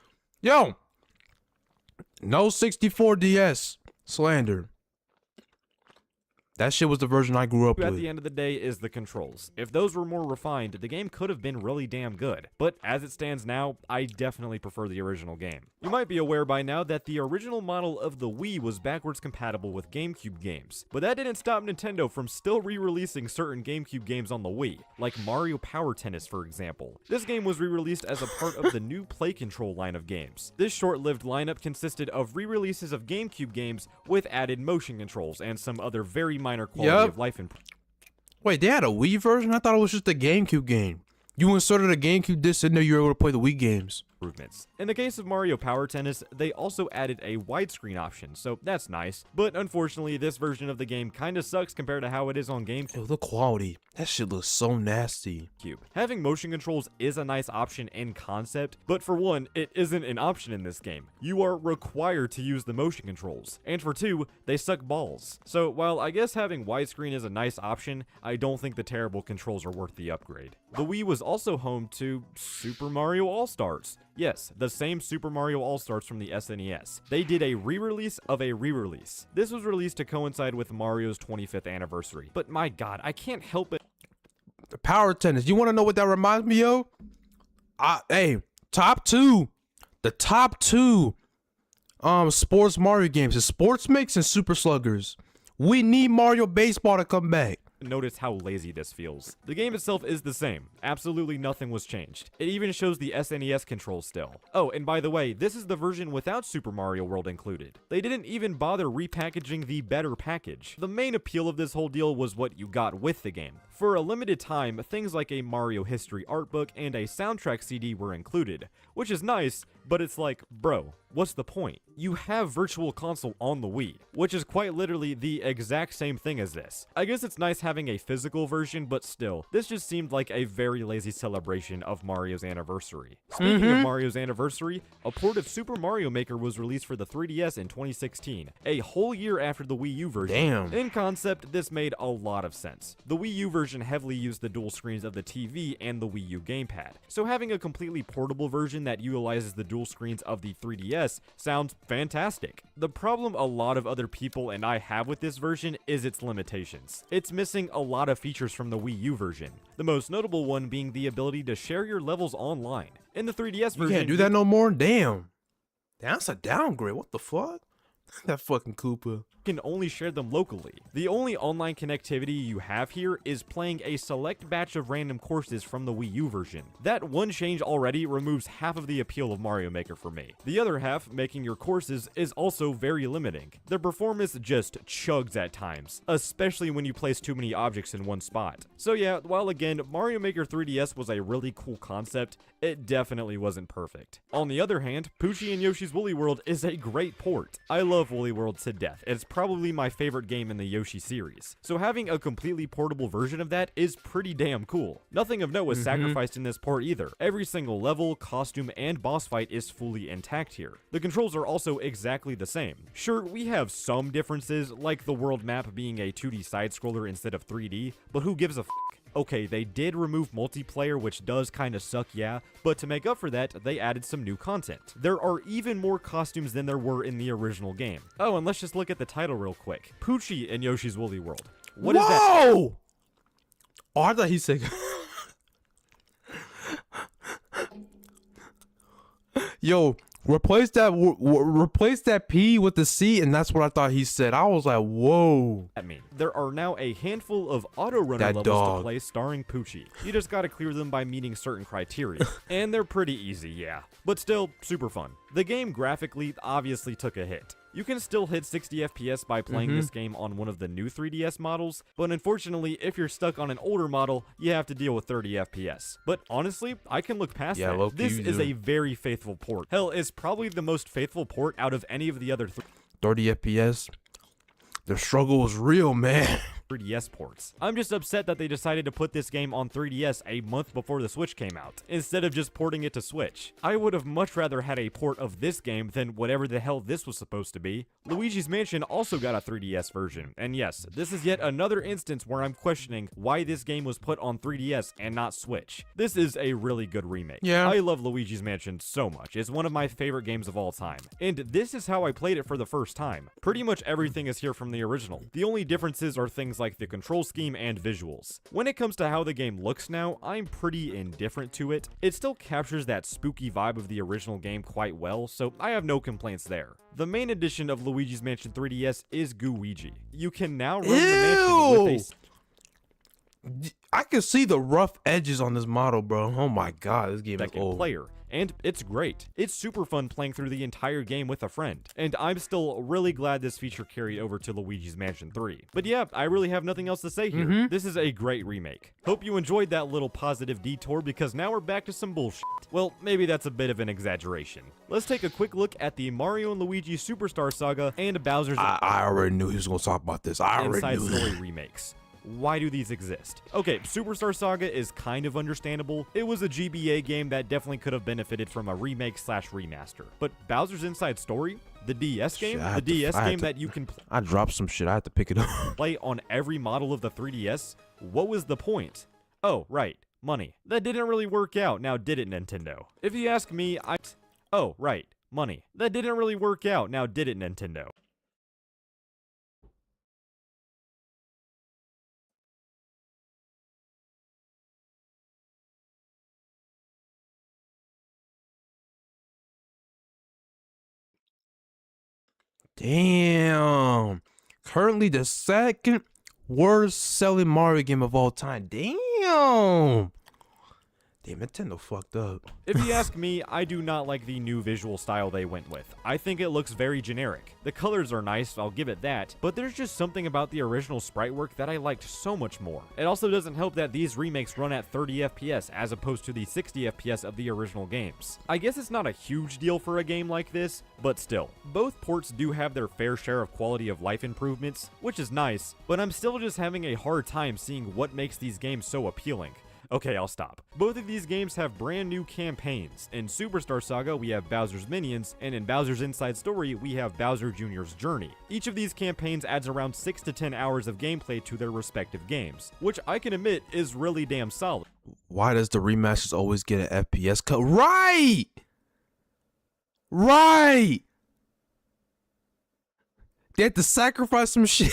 Yo! No 64 DS slander. That shit was the version I grew up with. At the end of the day is the controls. If those were more refined, the game could have been really damn good. But as it stands now, I definitely prefer the original game. You might be aware by now that the original model of the Wii was backwards compatible with GameCube games. But that didn't stop Nintendo from still re-releasing certain GameCube games on the Wii, like Mario Power Tennis for example. This game was re-released as a part of the new Play Control line of games. This short-lived lineup consisted of re-releases of GameCube games with added motion controls and some other very minor quality of life improvements. Wait, they had a Wii version? I thought it was just a GameCube game. You inserted a GameCube disc in there, you were able to play the Wii games. In the case of Mario Power Tennis, they also added a widescreen option, so that's nice. But unfortunately, this version of the game kinda sucks compared to how it is on GameCube. Yo, the quality. That shit looks so nasty. Having motion controls is a nice option in concept, but for one, it isn't an option in this game. You are required to use the motion controls. And for two, they suck balls. So while I guess having widescreen is a nice option, I don't think the terrible controls are worth the upgrade. The Wii was also home to Super Mario All-Stars. Yes, the same Super Mario All-Stars from the SNES. They did a re-release of a re-release. This was released to coincide with Mario's 25th anniversary. But my god, I can't help it. The Power Tennis. You want to know what that reminds me of? Hey, top two. The top two sports Mario games is Sports Mix and Super Sluggers. We need Mario Baseball to come back. Notice how lazy this feels. The game itself is the same. Absolutely nothing was changed. It even shows the SNES controls still. Oh, and by the way, this is the version without Super Mario World included. They didn't even bother repackaging the better package. The main appeal of this whole deal was what you got with the game. For a limited time, things like a Mario History art book and a soundtrack CD were included, which is nice, but it's like, bro, what's the point? You have Virtual Console on the Wii, which is quite literally the exact same thing as this. I guess it's nice having a physical version, but still, this just seemed like a very lazy celebration of Mario's anniversary. Speaking of Mario's anniversary, a port of Super Mario Maker was released for the 3DS in 2016, a whole year after the Wii U version. Damn. In concept, this made a lot of sense. The Wii U version heavily used the dual screens of the TV and the Wii U gamepad, so having a completely portable version that utilizes the dual screens of the 3DS sounds fantastic. The problem a lot of other people and I have with this version is its limitations. It's missing a lot of features from the Wii U version, the most notable one being the ability to share your levels online. In the 3DS version, you can't do that no more? Damn. That's a downgrade. What the fuck? That fucking Koopa. can only share them locally. The only online connectivity you have here is playing a select batch of random courses from the Wii U version. That one change already removes half of the appeal of Mario Maker for me. The other half, making your courses, is also very limiting. The performance just chugs at times, especially when you place too many objects in one spot. So yeah, while again, Mario Maker 3DS was a really cool concept, it definitely wasn't perfect. On the other hand, Poochie and Yoshi's Woolly World is a great port. I love Woolly World to death. It's probably my favorite game in the Yoshi series. So having a completely portable version of that is pretty damn cool. Nothing of note was sacrificed in this port either. Every single level, costume, and boss fight is fully intact here. The controls are also exactly the same. Sure, we have some differences, like the world map being a 2D side-scroller instead of 3D, but who gives a f***? Okay, they did remove multiplayer, which does kinda suck, yeah, but to make up for that, they added some new content. There are even more costumes than there were in the original game. Oh, and let's just look at the title real quick. Poochie and Yoshi's Woolly World. What is that? Whoa! Oh, I thought he said... Yo, replace that P with the C, and that's what I thought he said. I was like, whoa. I mean, there are now a handful of auto-runner levels to play starring Poochie. You just gotta clear them by meeting certain criteria. And they're pretty easy, yeah. But still, super fun. The game graphically obviously took a hit. You can still hit 60 FPS by playing this game on one of the new 3DS models, but unfortunately, if you're stuck on an older model, you have to deal with 30 FPS. But honestly, I can look past that. This is a very faithful port. Hell, it's probably the most faithful port out of any of the other 30 FPS? The struggle was real, man. 3DS ports. I'm just upset that they decided to put this game on 3DS a month before the Switch came out, instead of just porting it to Switch. I would have much rather had a port of this game than whatever the hell this was supposed to be. Luigi's Mansion also got a 3DS version, and yes, this is yet another instance where I'm questioning why this game was put on 3DS and not Switch. This is a really good remake. Yeah. I love Luigi's Mansion so much. It's one of my favorite games of all time. And this is how I played it for the first time. Pretty much everything is here from the original. The only differences are things like the control scheme and visuals. When it comes to how the game looks now, I'm pretty indifferent to it. It still captures that spooky vibe of the original game quite well, so I have no complaints there. The main edition of Luigi's Mansion 3DS is Gooigi. You can now run the mansion with I can see the rough edges on this model, bro. Oh my god, this game is old. Player. And it's great. It's super fun playing through the entire game with a friend. And I'm still really glad this feature carried over to Luigi's Mansion 3. But yeah, I really have nothing else to say here. This is a great remake. Hope you enjoyed that little positive detour, because now we're back to some bullshit. Well, maybe that's a bit of an exaggeration. Let's take a quick look at the Mario and Luigi Superstar Saga and Bowser's I already knew he was going to talk about this. I already knew. Inside Story remakes. Why do these exist? Okay, Superstar Saga is kind of understandable. It was a GBA game that definitely could have benefited from a remake / remaster. But Bowser's Inside Story? The DS game? The DS game that you can I dropped some shit. I had to pick it up. Play on every model of the 3DS? What was the point? Oh, right. Money. That didn't really work out, now did it, Nintendo? If you ask me, Oh, right. Money. That didn't really work out, now did it, Nintendo? Damn. Currently the second worst selling Mario game of all time. Damn. Damn, Nintendo fucked up. If you ask me, I do not like the new visual style they went with. I think it looks very generic. The colors are nice, I'll give it that, but there's just something about the original sprite work that I liked so much more. It also doesn't help that these remakes run at 30 FPS as opposed to the 60 FPS of the original games. I guess it's not a huge deal for a game like this, but still. Both ports do have their fair share of quality of life improvements, which is nice, but I'm still just having a hard time seeing what makes these games so appealing. Okay, I'll stop. Both of these games have brand new campaigns. In Superstar Saga, we have Bowser's Minions, and in Bowser's Inside Story, we have Bowser Jr.'s Journey. Each of these campaigns adds around 6 to 10 hours of gameplay to their respective games, which I can admit is really damn solid. Why does the remasters always get an FPS cut? Right! Right! They had to sacrifice some shit.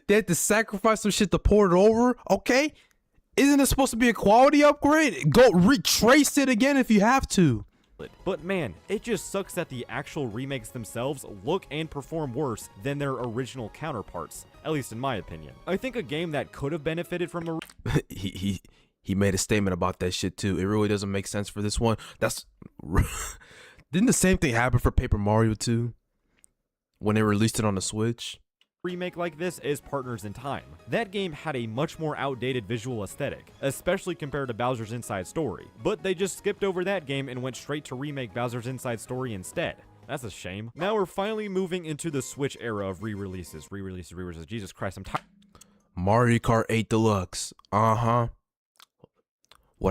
They had to sacrifice some shit to port it over. Okay. Isn't it supposed to be a quality upgrade? Go retrace it again if you have to. But man, it just sucks that the actual remakes themselves look and perform worse than their original counterparts, at least in my opinion. I think a game that could have benefited from a he made a statement about that shit too. It really doesn't make sense for this one. That's didn't the same thing happen for Paper Mario 2 when they released it on the Switch? Remake like this is Partners in Time. That game had a much more outdated visual aesthetic, especially compared to Bowser's Inside Story, but they just skipped over that game and went straight to remake Bowser's Inside Story instead. That's a shame. Now we're finally moving into the Switch era of re-releases. Jesus Christ, I'm tired. Mario Kart 8 Deluxe. What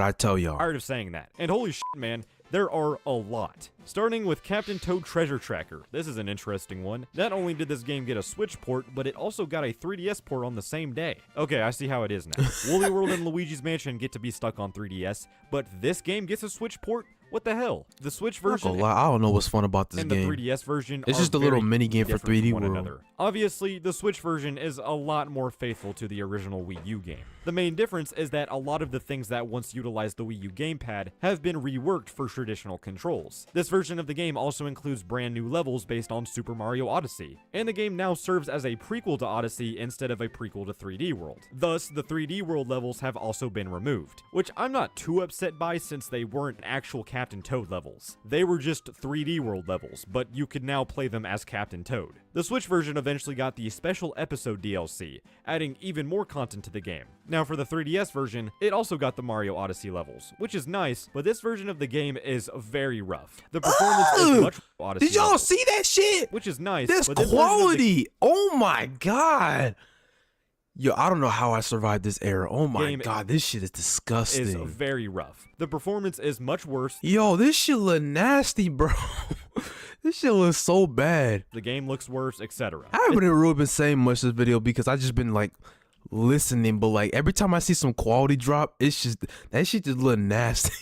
I tell y'all. Tired of saying that. And holy shit, man, there are a lot. Starting with Captain Toad Treasure Tracker. This is an interesting one. Not only did this game get a Switch port, but it also got a 3DS port on the same day. Okay, I see how it is now. Woolly World and Luigi's Mansion get to be stuck on 3DS, but this game gets a Switch port? What the hell? The Switch version I don't know what's fun about this and game. the 3DS version It's just a little mini game for 3D one World. Another. Obviously, the Switch version is a lot more faithful to the original Wii U game. The main difference is that a lot of the things that once utilized the Wii U gamepad have been reworked for traditional controls. This version of the game also includes brand new levels based on Super Mario Odyssey, and the game now serves as a prequel to Odyssey instead of a prequel to 3D World. Thus, the 3D World levels have also been removed, which I'm not too upset by since they weren't actual Captain Toad levels. They were just 3D World levels, but you could now play them as Captain Toad. The Switch version eventually got the Special Episode DLC, adding even more content to the game. Now for the 3DS version, it also got the Mario Odyssey levels, which is nice, but this version of the game is very rough. The performance is much Odyssey Did y'all levels, see that shit? which is nice. This but this quality. Oh my god. Yo, I don't know how I survived this era. Oh my god, this shit is disgusting. Is very rough. The performance is much worse. Yo, this shit look nasty, bro. This shit looks so bad. The game looks worse, etc. I haven't really been saying much this video because I just been like listening, but like every time I see some quality drop, it's just that shit just look nasty.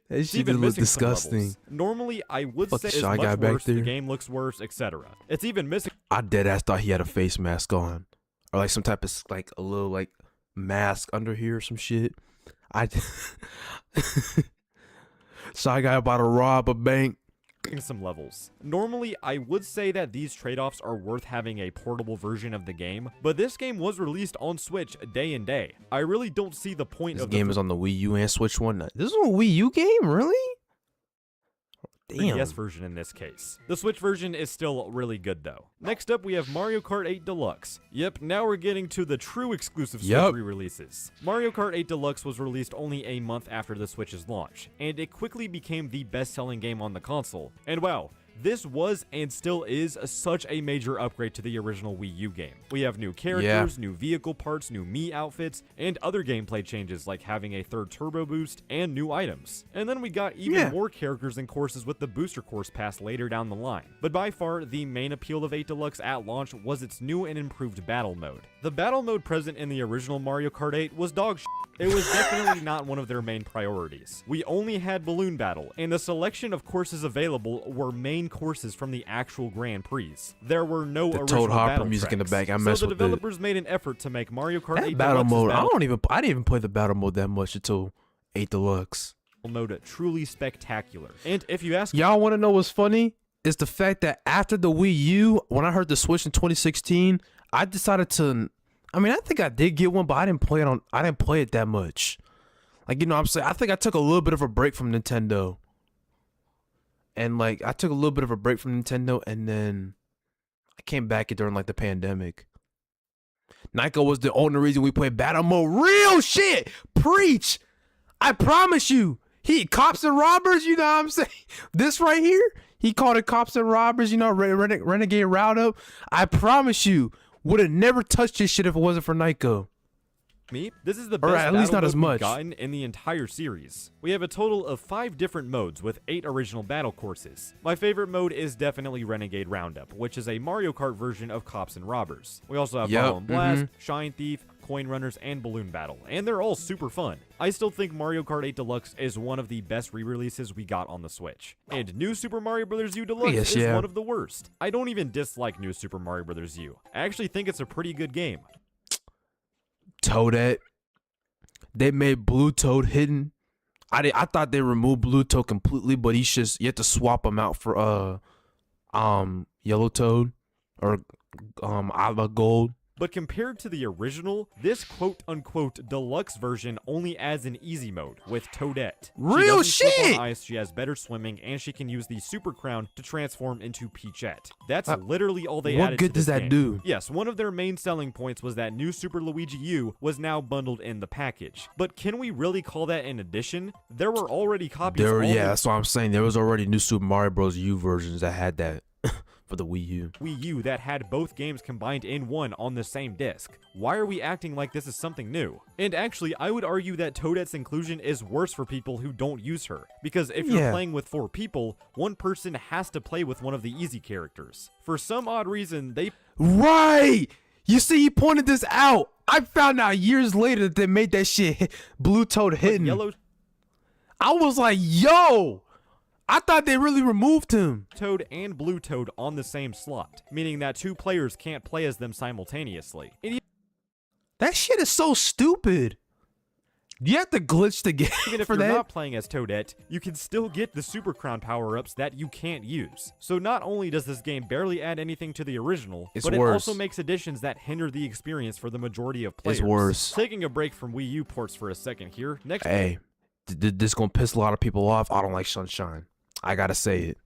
That shit just looks disgusting. Normally, I would say it's Shy Guy much back worse. there. The game looks worse, etc. It's even missing. I deadass thought he had a face mask on, or like some type of like a little like mask under here or some shit. Shy Guy about to rob a bank. Some levels. Normally, I would say that these trade-offs are worth having a portable version of the game, but this game was released on Switch day and day. I really don't see the point of this game is on the Wii U and Switch one. This is a Wii U game, really? Damn. 3DS version in this case. The Switch version is still really good though. Next up, we have Mario Kart 8 Deluxe. Yep, now we're getting to the true exclusive Switch re-releases. Mario Kart 8 Deluxe was released only a month after the Switch's launch, and it quickly became the best-selling game on the console. And wow, this was and still is such a major upgrade to the original Wii U game. We have new characters, new vehicle parts, new Mii outfits, and other gameplay changes like having a third turbo boost and new items. And then we got even more characters and courses with the Booster Course Pass later down the line. But by far, the main appeal of 8 Deluxe at launch was its new and improved battle mode. The battle mode present in the original Mario Kart 8 was dog shit. It was definitely not one of their main priorities. We only had Balloon Battle, and the selection of courses available were main courses from the actual Grand Prix. There were no original Toad Hopper battle music tracks. in the back. I So messed the with developers made an effort to make Mario Kart 8 battle Deluxe's mode. battle I didn't even play the battle mode that much until 8 Deluxe. Mode truly spectacular. And if you ask, y'all want to know what's funny? Is the fact that after the Wii U, when I heard the Switch in 2016, I decided to. I mean, I think I did get one, but I didn't play it that much. Like, you know what I'm saying? I think I took a little bit of a break from Nintendo. And, like, I took a little bit of a break from Nintendo, and then I came back during, like, the pandemic. Nyko was the only reason we played battle mode. Real shit! Preach! I promise you! Cops and Robbers, you know what I'm saying? This right here, he called it Cops and Robbers, you know, Renegade Roundup. I promise you, would have never touched this shit if it wasn't for Nyko. This is the best at least not as much we've gotten in the entire series. We have a total of 5 different modes with 8 original battle courses. My favorite mode is definitely Renegade Roundup, which is a Mario Kart version of Cops and Robbers. We also have Bomb and Blast, Shine Thief, Coin Runners, and Balloon Battle, and they're all super fun. I still think Mario Kart 8 Deluxe is one of the best re-releases we got on the Switch. And New Super Mario Bros. U Deluxe is one of the worst. I don't even dislike New Super Mario Bros. U. I actually think it's a pretty good game. Toadette. They made Blue Toad hidden. I thought they removed Blue Toad completely, but you have to swap him out for Yellow Toad or Ala Gold. But compared to the original, this quote-unquote deluxe version only adds an easy mode with Toadette. Real she doesn't slip shit! on ice, she has better swimming, and she can use the Super Crown to transform into Peachette. That's literally all they added to What good does that do? Yes, one of their main selling points was that new Super Luigi U was now bundled in the package. But can we really call that an addition? There were already copies. Yeah, that's what I'm saying. There was already new Super Mario Bros. U versions that had that. For the Wii U. Wii U that had both games combined in one on the same disc. Why are we acting like this is something new? And actually, I would argue that Toadette's inclusion is worse for people who don't use her. Because if you're playing with 4 people, one person has to play with one of the easy characters. For some odd reason, they... Right! You see, he pointed this out. I found out years later that they made that shit Blue Toad hidden. Yellow... I was like, yo! I thought they really removed him. Toad and Blue Toad on the same slot, meaning that 2 players can't play as them simultaneously. That shit is so stupid. You have to glitch the game Even if for you're that. not playing as Toadette, you can still get the Super Crown power-ups that you can't use. So not only does this game barely add anything to the original, but it also makes additions that hinder the experience for the majority of players. It's worse. Taking a break from Wii U ports for a second here. Next, hey, this gonna piss a lot of people off. I don't like Sunshine. I gotta say it.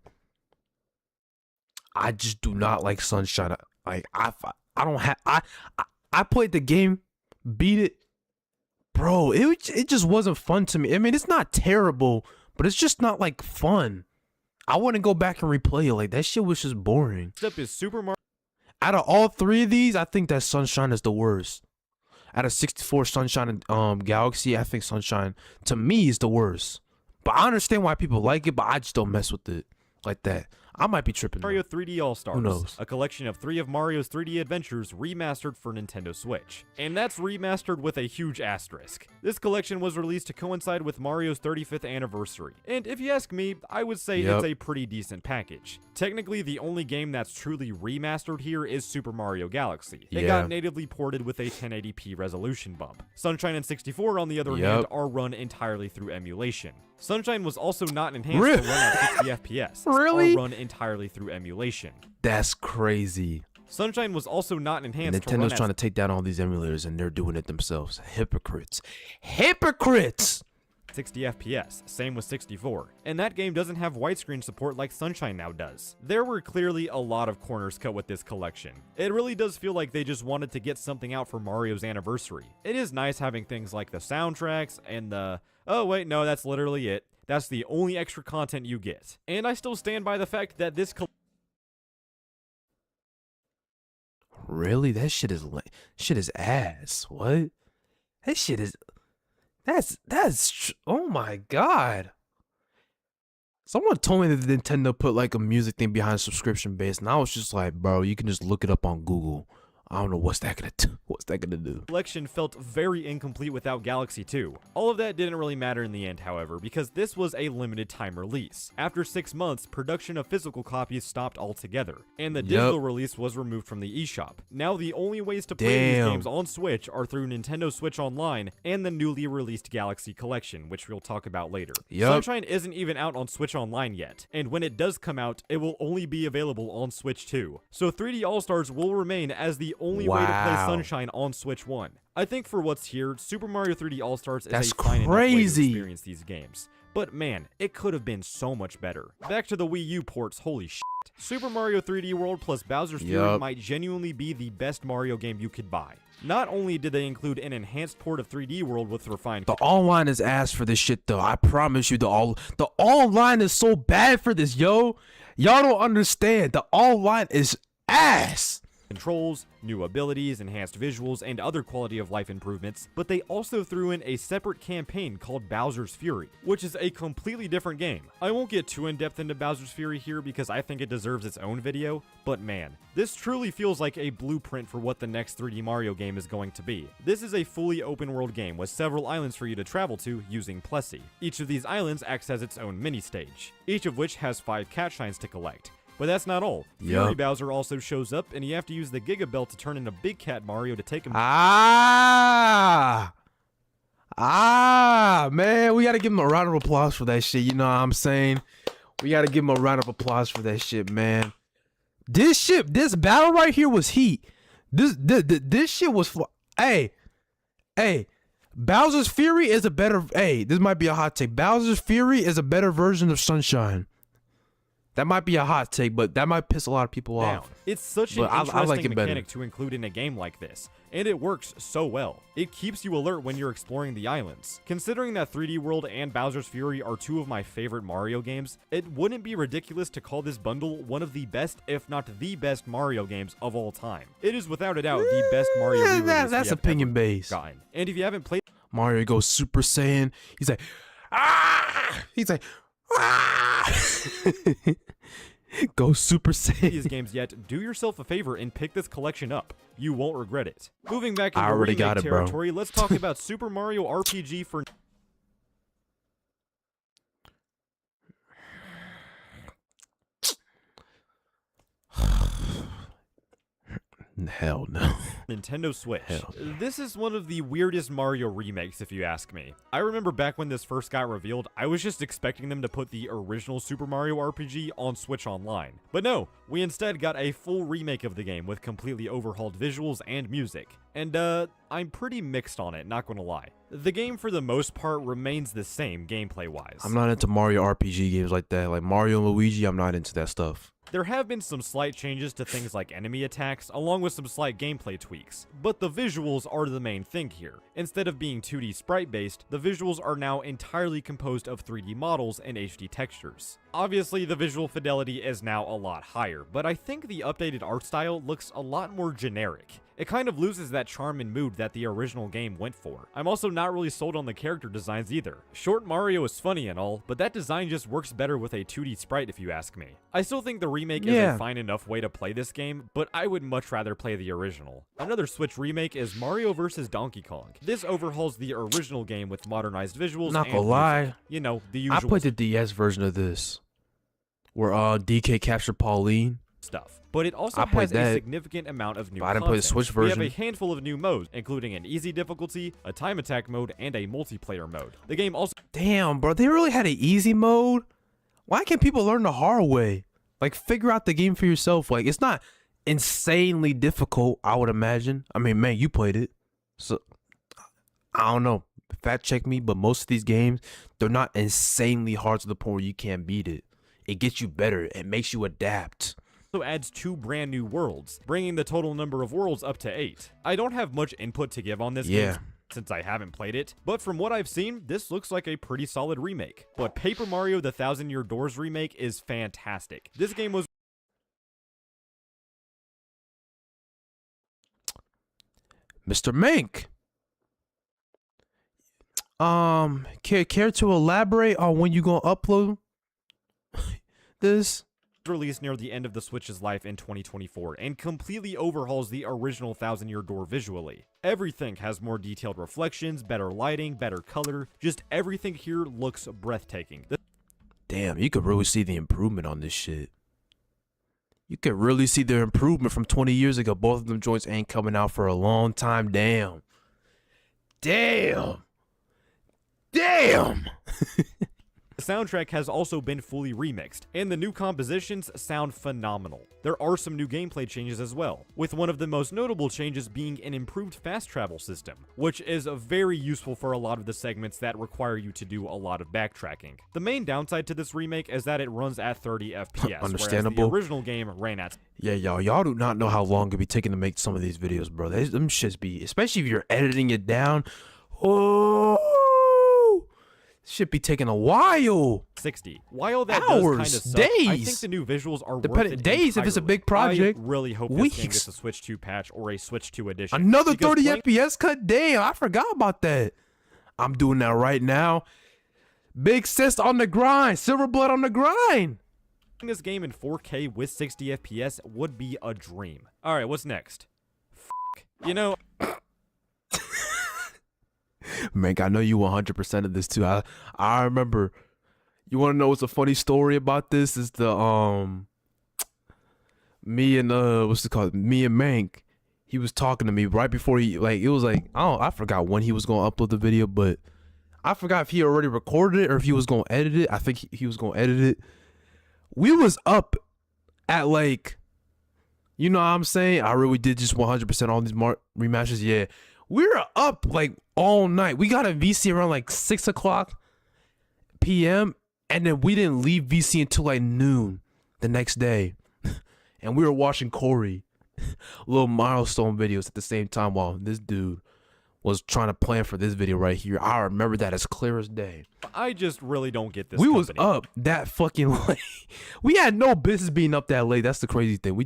I just do not like Sunshine. Like I don't have. I played the game, beat it, bro. It just wasn't fun to me. I mean, it's not terrible, but it's just not like fun. I wouldn't go back and replay it. Like that shit was just boring. Next up is Super Mario. Out of all 3 of these, I think that Sunshine is the worst. Out of 64 Sunshine and Galaxy, I think Sunshine to me is the worst. But I understand why people like it, but I just don't mess with it like that. I might be tripping. Mario 3D All-Stars. Who knows? A collection of 3 of Mario's 3D adventures remastered for Nintendo Switch. And that's remastered with a huge asterisk. This collection was released to coincide with Mario's 35th anniversary. And if you ask me, I would say it's a pretty decent package. Technically, the only game that's truly remastered here is Super Mario Galaxy. It got natively ported with a 1080p resolution bump. Sunshine and 64, on the other hand, are run entirely through emulation. Sunshine was also not enhanced to run at 60 FPS. Really? Or run entirely through emulation. That's crazy. Sunshine was also not enhanced to run Nintendo's trying to take down all these emulators and they're doing it themselves. Hypocrites. Hypocrites! 60 FPS, same with 64. And that game doesn't have widescreen support like Sunshine now does. There were clearly a lot of corners cut with this collection. It really does feel like they just wanted to get something out for Mario's anniversary. It is nice having things like the soundtracks and the... Oh wait, no, that's literally it. That's the only extra content you get. And I still stand by the fact that this Really? That shit is ass. What? That shit is... That's oh my god. Someone told me that Nintendo put like a music thing behind subscription base, and I was just like, bro, you can just look it up on Google. I don't know what's that gonna do. What's that gonna do? Collection felt very incomplete without Galaxy 2. All of that didn't really matter in the end, however, because this was a limited time release. After 6 months, production of physical copies stopped altogether, and the digital release was removed from the eShop. Now the only ways to play these games on Switch are through Nintendo Switch Online and the newly released Galaxy Collection, which we'll talk about later. Sunshine isn't even out on Switch Online yet, and when it does come out, it will only be available on Switch 2. So 3D All-Stars will remain as the only way to play Sunshine on Switch 1. I think for what's here, Super Mario 3D All-Stars is a fine enough way to experience these games. But man, it could have been so much better. Back to the Wii U ports, holy shit. Super Mario 3D World plus Bowser's Fury might genuinely be the best Mario game you could buy. Not only did they include an enhanced port of 3D World with refined... The online is ass for this shit though. I promise you the online is so bad for this, yo. Y'all don't understand. The online is ass. Controls, new abilities, enhanced visuals, and other quality of life improvements, but they also threw in a separate campaign called Bowser's Fury, which is a completely different game. I won't get too in-depth into Bowser's Fury here because I think it deserves its own video, but man, this truly feels like a blueprint for what the next 3D Mario game is going to be. This is a fully open world game with several islands for you to travel to using Plessy. Each of these islands acts as its own mini-stage, each of which has 5 cat shines to collect. But that's not all. Fury Bowser also shows up, and you have to use the Giga Belt to turn into Big Cat Mario to take him. Man, we gotta give him a round of applause for that shit. You know what I'm saying? We gotta give him a round of applause for that shit, man. This battle right here was heat. This shit was hey, Bowser's Fury is a better. Hey, this might be a hot take. Bowser's Fury is a better version of Sunshine. That might be a hot take, but that might piss a lot of people off. It's such an interesting mechanic to include in a game like this, and it works so well. It keeps you alert when you're exploring the islands. Considering that 3D World and Bowser's Fury are two of my favorite Mario games, it wouldn't be ridiculous to call this bundle one of the best, if not the best, Mario games of all time. It is without a doubt the best Mario re-release that's opinion based. Gotten. And if you haven't played Mario goes Super Saiyan, he's like, ah! He's like, ah! Go Super Saiyan. These games yet, do yourself a favor and pick this collection up. You won't regret it. Moving back into remake territory, let's talk about Super Mario RPG for... Hell no. Nintendo Switch. Hell. This is one of the weirdest Mario remakes, if you ask me. I remember back when this first got revealed, I was just expecting them to put the original Super Mario RPG on Switch Online. But no, we instead got a full remake of the game with completely overhauled visuals and music. And I'm pretty mixed on it, not gonna lie. The game for the most part remains the same gameplay-wise. I'm not into Mario RPG games like that. Like Mario and Luigi, I'm not into that stuff. There have been some slight changes to things like enemy attacks, along with some slight gameplay tweaks, but the visuals are the main thing here. Instead of being 2D sprite-based, the visuals are now entirely composed of 3D models and HD textures. Obviously, the visual fidelity is now a lot higher, but I think the updated art style looks a lot more generic. It kind of loses that charm and mood that the original game went for. I'm also not really sold on the character designs either. Short Mario is funny and all, but that design just works better with a 2D sprite if you ask me. I still think the remake is a fine enough way to play this game, but I would much rather play the original. Another Switch remake is Mario vs. Donkey Kong. This overhauls the original game with modernized visuals Not gonna lie. You know, the usual I played the DS version of this, where DK captured Pauline. Stuff. But it also has a significant amount of new content. I didn't play the Switch version. We have a handful of new modes, including an easy difficulty, a time attack mode, and a multiplayer mode. The game also... Damn, bro, they really had an easy mode? Why can't people learn the hard way? Like, figure out the game for yourself. Like, it's not insanely difficult, I would imagine. I mean, man, you played it. So, I don't know. Fact check me, but most of these games, they're not insanely hard to the point where you can't beat it. It gets you better. It makes you adapt. Also adds 2 brand new worlds, bringing the total number of worlds up to 8. I don't have much input to give on this game since I haven't played it, but from what I've seen, this looks like a pretty solid remake. But Paper Mario The Thousand Year Doors remake is fantastic. This game was... Mr. Mink! Care to elaborate on when you gonna upload this? Released near the end of the Switch's life in 2024 and completely overhauls the original Thousand Year Door visually. Everything has more detailed reflections, better lighting, better color, just everything here looks breathtaking. Damn, you could really see the improvement on this shit. You could really see the improvement from 20 years ago. Both of them joints ain't coming out for a long time. Damn. Damn. Damn. The soundtrack has also been fully remixed, and the new compositions sound phenomenal. There are some new gameplay changes as well, with one of the most notable changes being an improved fast travel system, which is very useful for a lot of the segments that require you to do a lot of backtracking. The main downside to this remake is that it runs at 30 FPS, Understandable. whereas the original game ran at... Yeah, y'all do not know how long it'd be taking to make some of these videos, bro. Them shits be, especially if you're editing it down. Oh, should be taking a while. 60. While that hours, does kind of suck, days. I think the new visuals are worth it days entirely. if it's a big project. I really hope weeks. this game gets a Switch 2 patch or a Switch 2 edition. Another 30 FPS cut? Damn, I forgot about that. I'm doing that right now. Big sis on the grind. Silver blood on the grind. This game in 4K with 60 FPS would be a dream. Alright, what's next? You know... Mank, I know you 100% of this too. I remember. You want to know what's a funny story about this? Is the me and what's it called? Me and Mank. he was talking to me right before he like it was like I forgot when he was gonna upload the video, but I forgot if he already recorded it or if he was gonna edit it. I think he was gonna edit it. We was up at like, you know what I'm saying? I really did just 100% all these rematches. Yeah, we were up like all night. We got a VC around like 6:00 p.m. and then we didn't leave VC until like noon the next day, and we were watching Corey little milestone videos at the same time while this dude was trying to plan for this video right here. I remember that as clear as day. I just really don't get this. We was up that fucking late. We had no business being up that late. That's the crazy thing.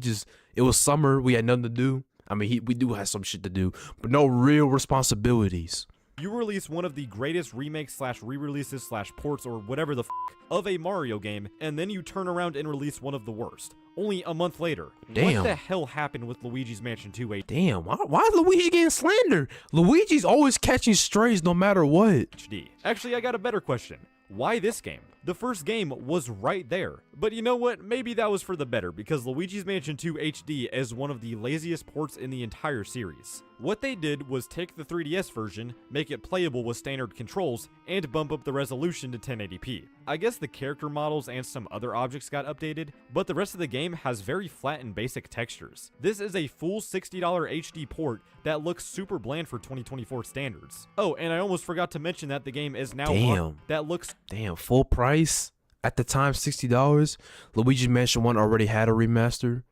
It was summer. We had nothing to do. I mean, we do have some shit to do, but no real responsibilities. You release one of the greatest remakes / re-releases / ports or whatever the of a Mario game, and then you turn around and release one of the worst. Only a month later. Damn. What the hell happened with Luigi's Mansion 2 Damn, why is Luigi getting slandered? Luigi's always catching strays no matter what. HD? Actually, I got a better question. Why this game? The first game was right there. But you know what? Maybe that was for the better, because Luigi's Mansion 2 HD is one of the laziest ports in the entire series. What they did was take the 3DS version, make it playable with standard controls, and bump up the resolution to 1080p. I guess the character models and some other objects got updated, but the rest of the game has very flat and basic textures. This is a full $60 HD port that looks super bland for 2024 standards. Oh, and I almost forgot to mention that the game is now Damn, full price at the time, $60. Luigi's Mansion 1 already had a remaster.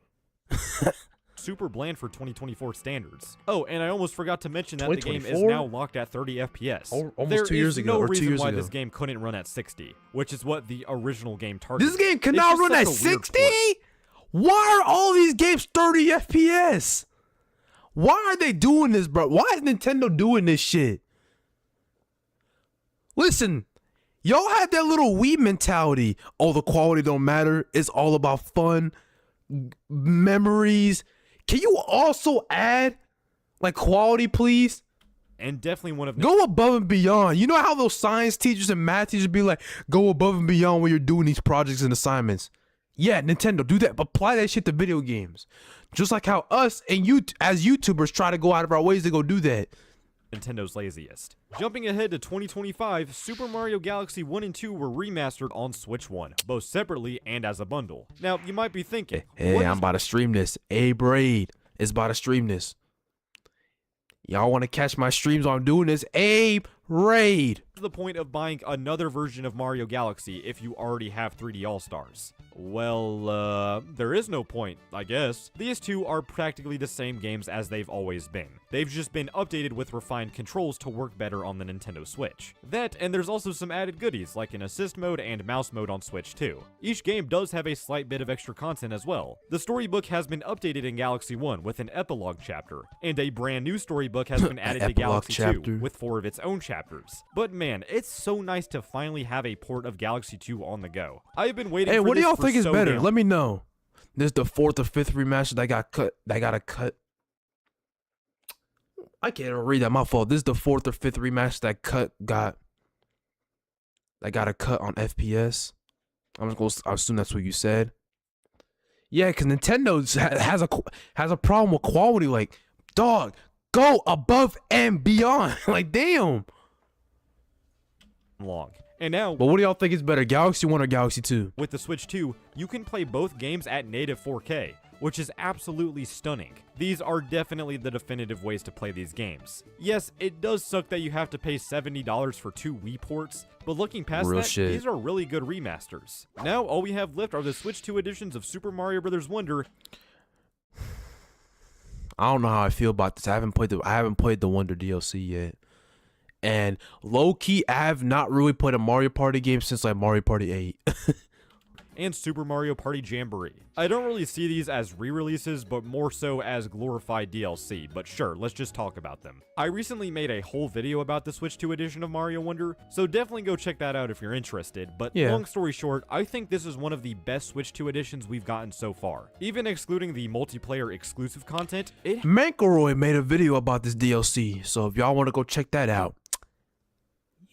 super bland for 2024 standards. Oh, and I almost forgot to mention that the game is now locked at 30 FPS. Almost 2 years ago. There is no no reason why this game couldn't run at 60, which is what the original game targeted. This game cannot run at 60? Why are all these games 30 FPS? Why are they doing this, bro? Why is Nintendo doing this shit? Listen, y'all had that little Wii mentality. Oh, the quality don't matter. It's all about fun, memories. Can you also add like quality, please? And definitely one of go above and beyond. You know how those science teachers and math teachers be like, go above and beyond when you're doing these projects and assignments. Yeah, Nintendo, do that. But apply that shit to video games. Just like how us and you as YouTubers try to go out of our ways to go do that. Nintendo's laziest. Jumping ahead to 2025, Super Mario Galaxy 1 and 2 were remastered on Switch 1, both separately and as a bundle. Now, you might be thinking, hey, I'm about to stream this. AbeRaid is about to stream this. Y'all want to catch my streams while I'm doing this? AbeRaid. The point of buying another version of Mario Galaxy if you already have 3D All-Stars? Well, there is no point, I guess. These two are practically the same games as they've always been. They've just been updated with refined controls to work better on the Nintendo Switch. That, and there's also some added goodies like an assist mode and mouse mode on Switch 2. Each game does have a slight bit of extra content as well. The storybook has been updated in Galaxy 1 with an epilogue chapter, and a brand new storybook has been added to Galaxy 2 with 4 of its own chapters. But man, it's so nice to finally have a port of Galaxy 2 on the go. I've been waiting for this. Hey, what do y'all think is better? Damn. Let me know. This is the 4th or 5th remaster that got cut. I can't even read that. My fault. This is the 4th or 5th remaster that got a cut on FPS. I'm just gonna assume that's what you said. Yeah, because Nintendo has a problem with quality. Like, dog, go above and beyond. Like, damn. Long. And now, but what do y'all think is better, Galaxy 1 or Galaxy 2? With the Switch 2, you can play both games at native 4K, which is absolutely stunning. These are definitely the definitive ways to play these games. Yes, it does suck that you have to pay $70 for 2 Wii ports, but looking past these are really good remasters. Now, all we have left are the Switch 2 editions of Super Mario Bros. Wonder. I don't know how I feel about this. I haven't played the Wonder DLC yet. And low-key, I have not really played a Mario Party game since like Mario Party 8. And Super Mario Party Jamboree. I don't really see these as re-releases, but more so as glorified DLC, but sure, let's just talk about them. I recently made a whole video about the Switch 2 edition of Mario Wonder, so definitely go check that out if you're interested, but long story short, I think this is one of the best Switch 2 editions we've gotten so far. Even excluding the multiplayer exclusive content, Mankeroy made a video about this DLC, so if y'all want to go check that out,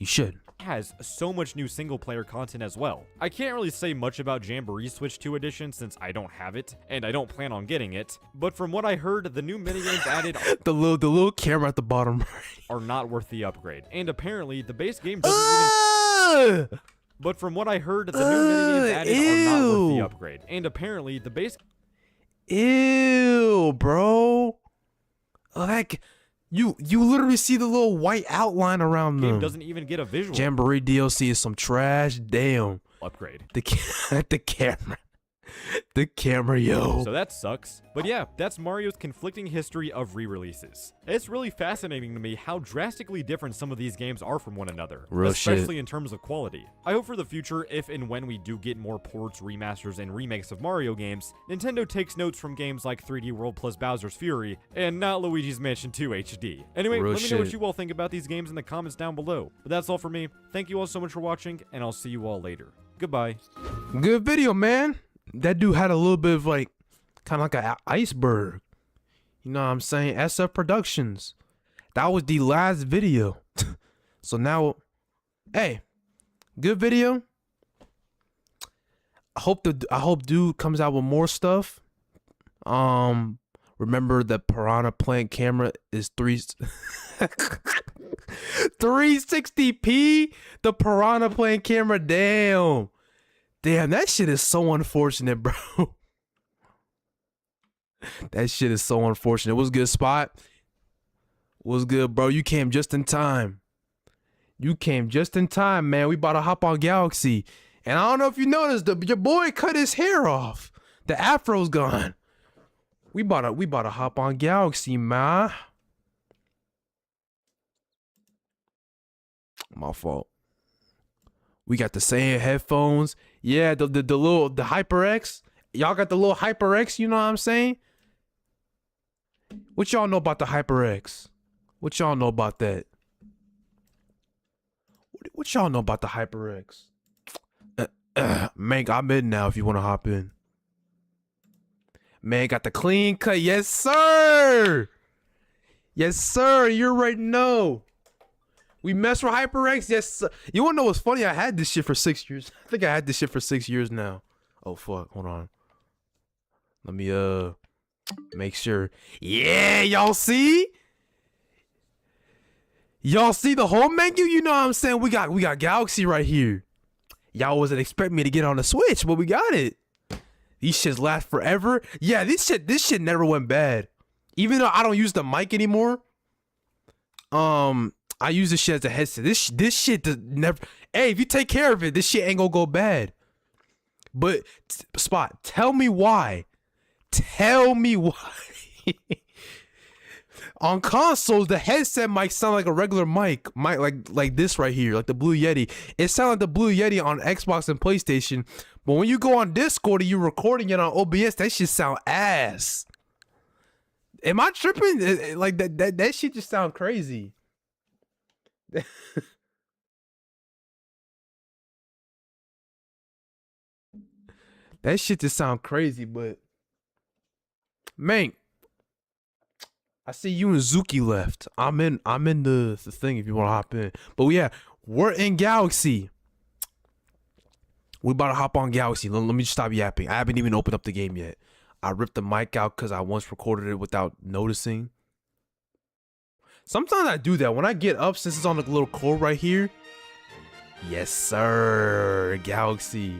you should. has so much new single-player content as well. I can't really say much about Jamboree Switch 2 Edition since I don't have it, and I don't plan on getting it, but from what I heard, the new minigames added the little camera at the bottom are not worth the upgrade, and apparently the base game doesn't even... But from what I heard, the new minigames added are not worth the upgrade, and apparently the base... Ew, bro. Like, you literally see the little white outline around them. Game doesn't even get a visual. Jamboree DLC is some trash. Damn. Upgrade. The camera. The camera, yo. So that sucks. But yeah, that's Mario's conflicting history of re-releases. It's really fascinating to me how drastically different some of these games are from one another, especially in terms of quality. I hope for the future, if and when we do get more ports, remasters, and remakes of Mario games, Nintendo takes notes from games like 3D World plus Bowser's Fury, and not Luigi's Mansion 2 HD. Anyway, let me know what you all think about these games in the comments down below. But that's all for me. Thank you all so much for watching, and I'll see you all later. Goodbye. Good video, man. That dude had a little bit of like, kind of like an iceberg. You know what I'm saying? SF Productions. That was the last video. So now, hey, good video. I hope dude comes out with more stuff. Remember that Piranha Plant camera is 360p. The Piranha Plant camera, damn. Damn, that shit is so unfortunate, bro. That shit is so unfortunate. What's good, Spot? What's good, bro? You came just in time. You came just in time, man. We about to hop on Galaxy. And I don't know if you noticed, your boy cut his hair off. The afro's gone. We about to hop on Galaxy, man. My fault. We got the same headphones. Yeah, the HyperX. Y'all got the little HyperX, you know what I'm saying? What y'all know about the HyperX? What y'all know about that? What y'all know about the HyperX? Man, I'm in now if you want to hop in. Man, got the clean cut. Yes, sir. Yes, sir. You already know. We mess with HyperX, yes sir. You wanna know what's funny? I had this shit for 6 years. I think I had this shit for 6 years now. Oh fuck, hold on. Let me make sure. Yeah, y'all see? Y'all see the whole menu? You know what I'm saying? We got Galaxy right here. Y'all wasn't expecting me to get on the Switch, but we got it. These shits last forever. Yeah, this shit never went bad. Even though I don't use the mic anymore. I use this shit as a headset. This shit does never. Hey, if you take care of it, this shit ain't gonna go bad. But Spot, tell me why. Tell me why. On consoles, the headset mic sound like a regular mic like this right here, like the Blue Yeti. It sounds like the Blue Yeti on Xbox and PlayStation. But when you go on Discord and you're recording it on OBS, that shit sound ass. Am I tripping? Like that shit just sound crazy. That shit just sound crazy, but man, I see you and Zuki left. I'm in the thing if you want to hop in. But yeah, we're in Galaxy. We about to hop on Galaxy. Let me just stop yapping. I haven't even opened up the game yet. I ripped the mic out because I once recorded it without noticing. Sometimes I do that when I get up, since it's on the little cord right here. Yes, sir. Galaxy.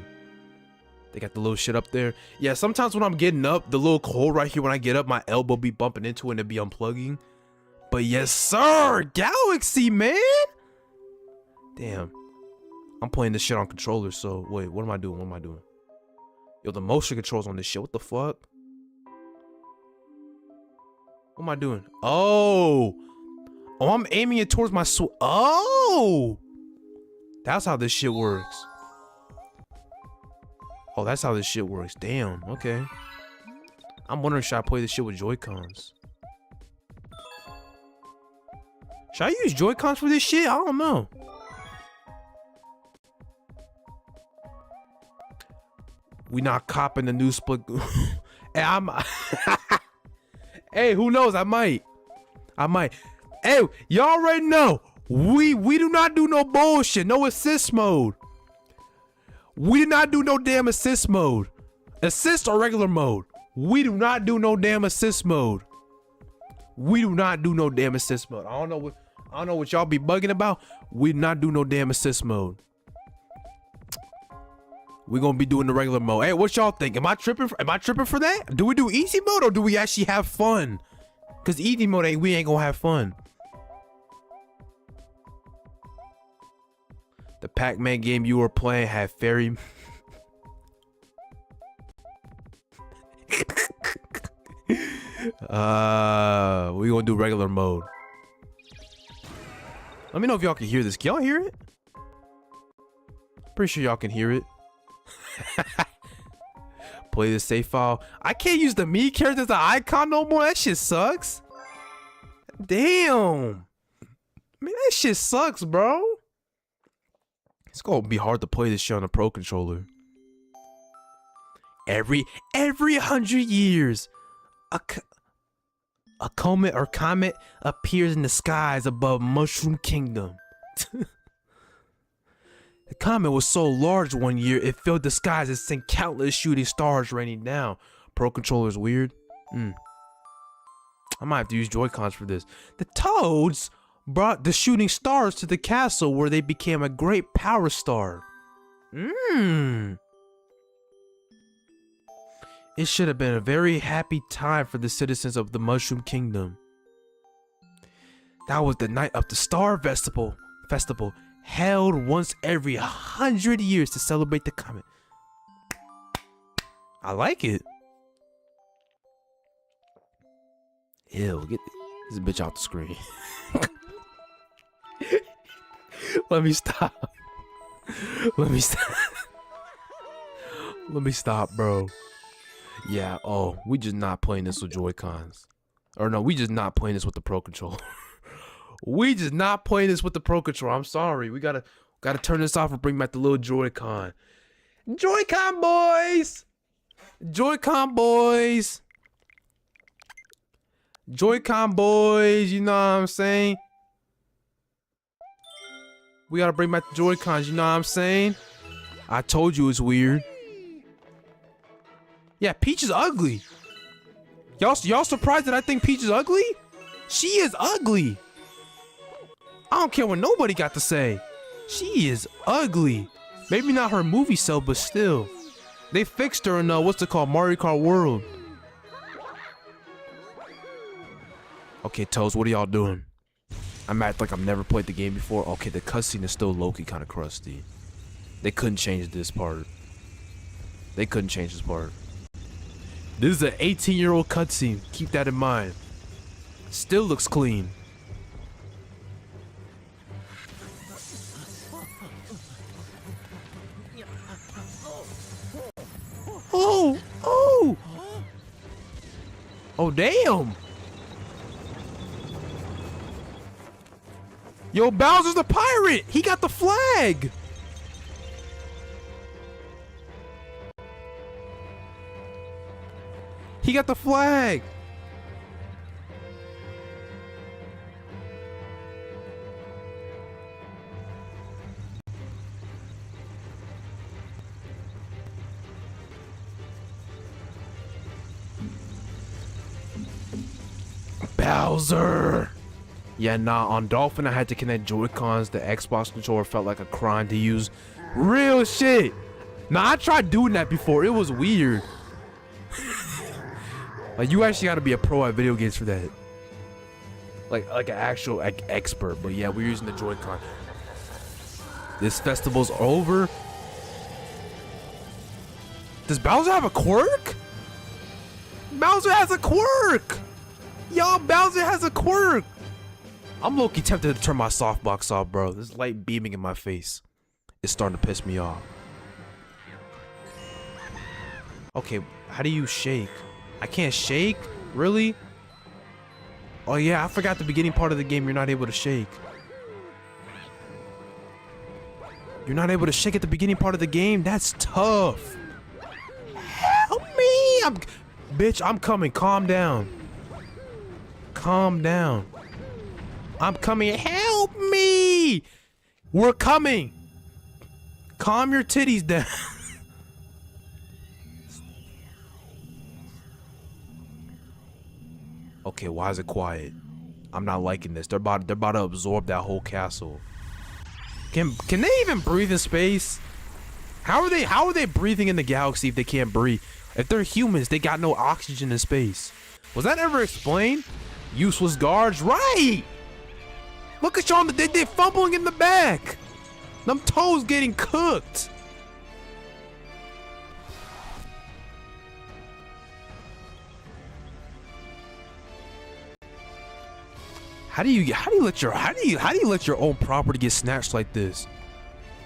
They got the little shit up there. Yeah, sometimes when I'm getting up, the little cord right here, when I get up, my elbow be bumping into it and it be unplugging. But yes, sir. Galaxy, man. Damn. I'm playing this shit on controller, so wait, what am I doing? What am I doing? Yo, the motion controls on this shit. What the fuck? What am I doing? Oh, I'm aiming it towards my oh, that's how this shit works. Oh, that's how this shit works. Damn, okay. I'm wondering, should I play this shit with Joy-Cons? Should I use Joy-Cons for this shit? I don't know. We not copping the new split. Hey, hey, who knows? I might. Hey, y'all already know. We do not do no bullshit. No assist mode. We do not do no damn assist mode. Assist or regular mode. We do not do no damn assist mode. We do not do no damn assist mode. I don't know what y'all be bugging about. We do not do no damn assist mode. We're gonna be doing the regular mode. Hey, what y'all think? Am I tripping for that? Do we do easy mode or do we actually have fun? Cause easy mode we ain't gonna have fun. The Pac-Man game you were playing had fairy. We gonna do regular mode. Let me know if y'all can hear this. Can y'all hear it? Pretty sure y'all can hear it. Play the save file. I can't use the me character as an icon no more. That shit sucks. Damn. Man, that shit sucks, bro. It's gonna be hard to play this shit on a Pro Controller. Every 100 years, a comet appears in the skies above Mushroom Kingdom. The comet was so large one year it filled the skies and sent countless shooting stars raining down. Pro Controller's weird. I might have to use Joy-Cons for this. The Toads brought the shooting stars to the castle where they became a great power star. It should have been a very happy time for the citizens of the Mushroom Kingdom. That was the night of the Star Festival, held once every 100 years to celebrate the comet. I like it. Ew, get this bitch out the screen. Let me stop. Let me stop, bro. Yeah, oh, we just not playing this with Joy-Cons. Or no, we just not playing this with the Pro Controller. We just not playing this with the Pro Controller. I'm sorry. We gotta turn this off and bring back the little Joy-Con. Joy-Con boys! Joy-Con boys! Joy-Con boys, you know what I'm saying? We gotta bring back the Joy-Cons, you know what I'm saying? I told you it's weird. Yeah, Peach is ugly. Y'all surprised that I think Peach is ugly? She is ugly. I don't care what nobody got to say. She is ugly. Maybe not her movie self, but still. They fixed her in what's it called? Mario Kart World. Okay, Toes, what are y'all doing? I'm acting like I've never played the game before. Okay, the cutscene is still low-key kind of crusty. They couldn't change this part. They couldn't change this part. This is an 18-year-old cutscene. Keep that in mind. Still looks clean. Oh! Oh! Oh, damn! Yo, Bowser's the pirate! He got the flag! He got the flag! Bowser! Yeah, nah, on Dolphin I had to connect Joy-Cons. The Xbox controller felt like a crime to use. Real shit! Nah, I tried doing that before. It was weird. Like, you actually gotta be a pro at video games for that. Like an actual expert. But yeah, we're using the Joy-Con. This festival's over. Does Bowser have a quirk? Bowser has a quirk! Yo, Bowser has a quirk! I'm low-key tempted to turn my softbox off, bro. This light beaming in my face. It's starting to piss me off. Okay, how do you shake? I can't shake? Really? Oh yeah, I forgot the beginning part of the game you're not able to shake. You're not able to shake at the beginning part of the game? That's tough. Help me! Bitch, I'm coming. Calm down. Calm down. I'm coming. Help me! We're coming. Calm your titties down. Okay, why is it quiet? I'm not liking this. They're about to absorb that whole castle. Can they even breathe in space? How are they breathing in the galaxy if they can't breathe? If they're humans, they got no oxygen in space. Was that ever explained? Useless guards, right? Look at y'all, they're fumbling in the back. Them toes getting cooked. How do you let your own property get snatched like this?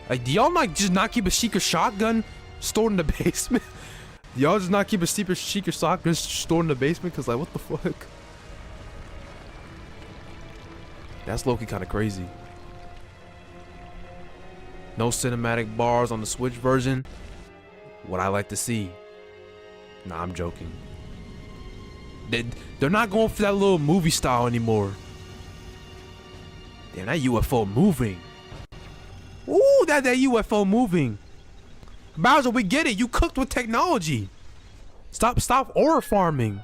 Like, do y'all not keep a secret shotgun stored in the basement? Do y'all just not keep a secret shotgun stored in the basement? Cause like, what the fuck? That's low-key kind of crazy. No cinematic bars on the Switch version. What I like to see. Nah, I'm joking. They're not going for that little movie style anymore. Damn, that UFO moving. Ooh, that UFO moving. Bowser, we get it. You cooked with technology. Stop ore farming.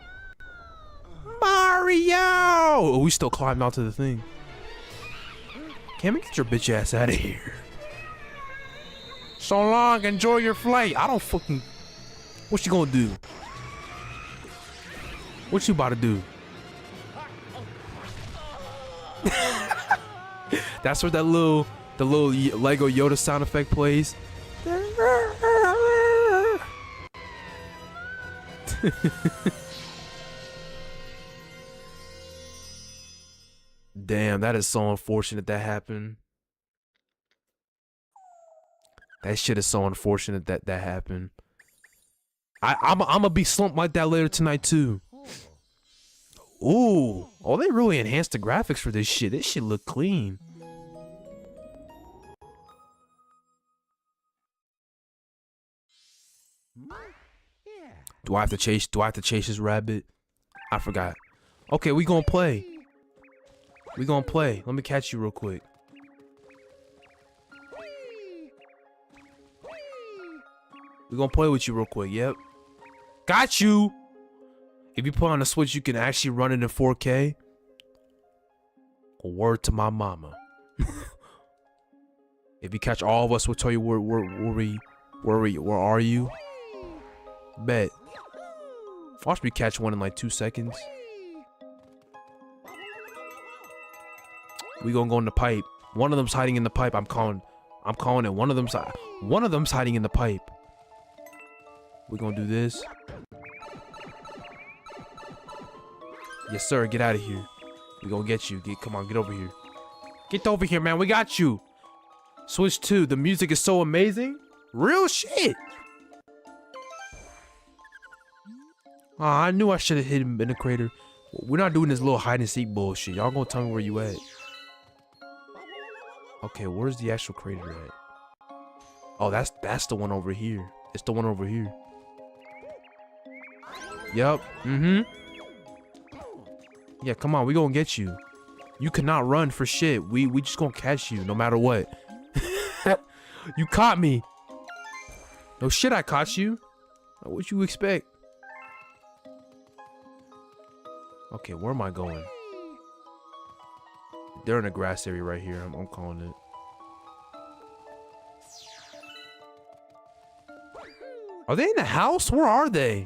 Mario! Oh, we still climbed onto the thing. Can we get your bitch ass out of here? So long, enjoy your flight. I don't fucking... What you gonna do? What you about to do? That's where the little Lego Yoda sound effect plays. Damn, that is so unfortunate that happened. That shit is so unfortunate that happened. I'm gonna be slumped like that later tonight too. Ooh, oh, they really enhanced the graphics for this shit. This shit look clean. Do I have to chase this rabbit? I forgot. Okay, we gonna play. We gonna play. Let me catch you real quick. We gonna play with you real quick. Yep. Got you. If you put on the Switch, you can actually run it in 4K. A word to my mama. If you catch all of us, we'll tell you where are you? Bet. Watch me catch one in like 2 seconds. We gonna go in the pipe. One of them's hiding in the pipe. I'm calling it. One of them's hiding in the pipe. We gonna do this. Yes, sir. Get out of here. We gonna get you. Come on, get over here. Get over here, man. We got you. Switch 2. The music is so amazing. Real shit. Aw, I knew I should have hit him in the crater. We're not doing this little hide and seek bullshit. Y'all gonna tell me where you at? Okay, where's the actual crater at? Oh, that's the one over here. It's the one over here. Yep. Yeah, come on, we gonna get you. You cannot run for shit. We just gonna catch you no matter what. You caught me. No shit, I caught you. What you expect? Okay, where am I going? They're in the grass area right here. I'm calling it. Are they in the house? Where are they?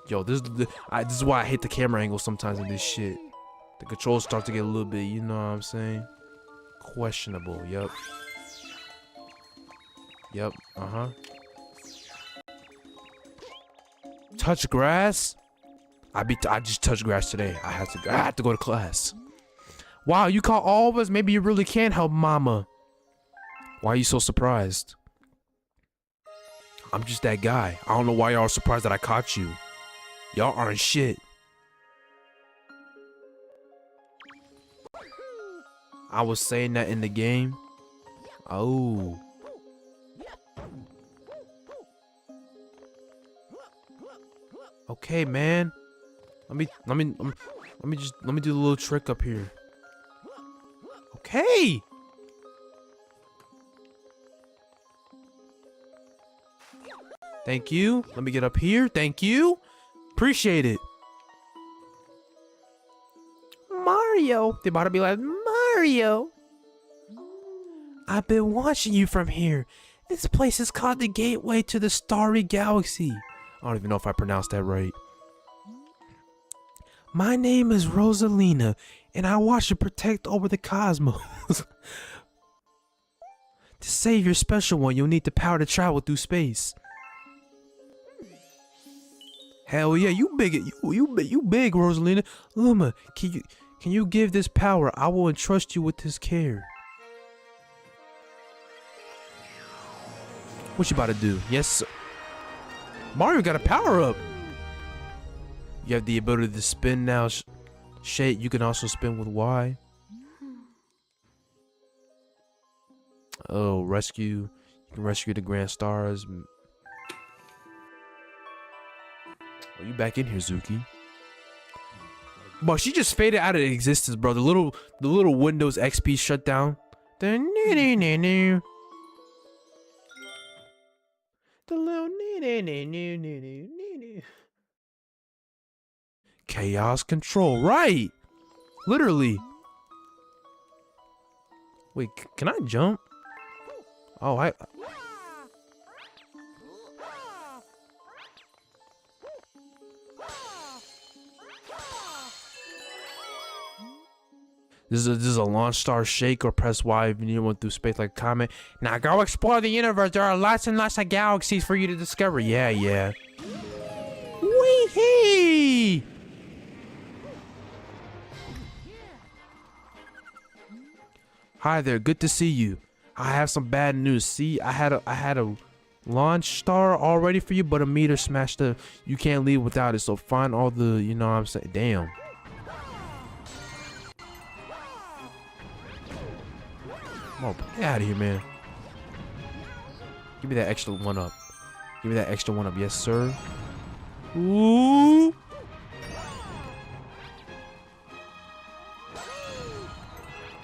Yo, this is why I hate the camera angle sometimes in this shit. The controls start to get a little bit, you know what I'm saying? Questionable. Yep. Yep. Touch grass? I just touched grass today. I had to go to class. Wow, you caught all of us? Maybe you really can help mama. Why are you so surprised? I'm just that guy. I don't know why y'all are surprised that I caught you. Y'all aren't shit. I was saying that in the game. Oh. Okay, man. Let me do the little trick up here. Okay. Thank you. Let me get up here. Thank you. Appreciate it. Mario. They about to be like, Mario. I've been watching you from here. This place is called the Gateway to the Starry Galaxy. I don't even know if I pronounced that right. My name is Rosalina, and I watch to protect over the cosmos. To save your special one, you'll need the power to travel through space. Hell yeah, you big, you big, Rosalina. Luma, can you give this power? I will entrust you with this care. What you about to do? Yes, sir. Mario got a power up. You have the ability to spin now. Shade, you can also spin with Y. Oh, rescue. You can rescue the Grand Stars. Oh, you back in here, Zuki. But she just faded out of existence, bro. The little Windows XP shut down. The little chaos control, right? Literally. Wait, can I jump? Oh, This is a launch star shake or press Y if you went through space like a comet. Now go explore the universe. There are lots and lots of galaxies for you to discover. Yeah. Wee-hee! Hi there, good to see you. I have some bad news. See, I had a launch star all ready for you, but a meteor smashed up. You can't leave without it, so find all the, you know what I'm saying? Damn. Oh, get out of here, man. Give me that extra one up. Give me that extra one up. Yes, sir. Ooh.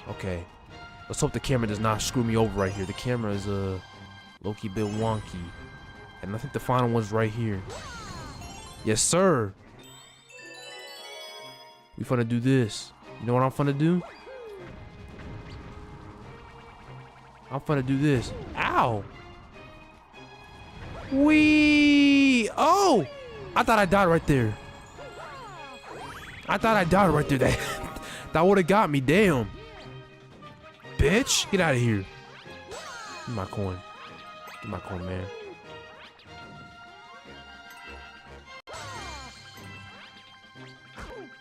Okay. Let's hope the camera does not screw me over right here. The camera is low-key bit wonky. And I think the final one's right here. Yes, sir. We finna do this. You know what I'm finna do? I'm finna do this. Ow! Wee! Oh! I thought I died right there. That would have got me. Damn. Bitch, get out of here. Give me my coin. Give me my coin, man.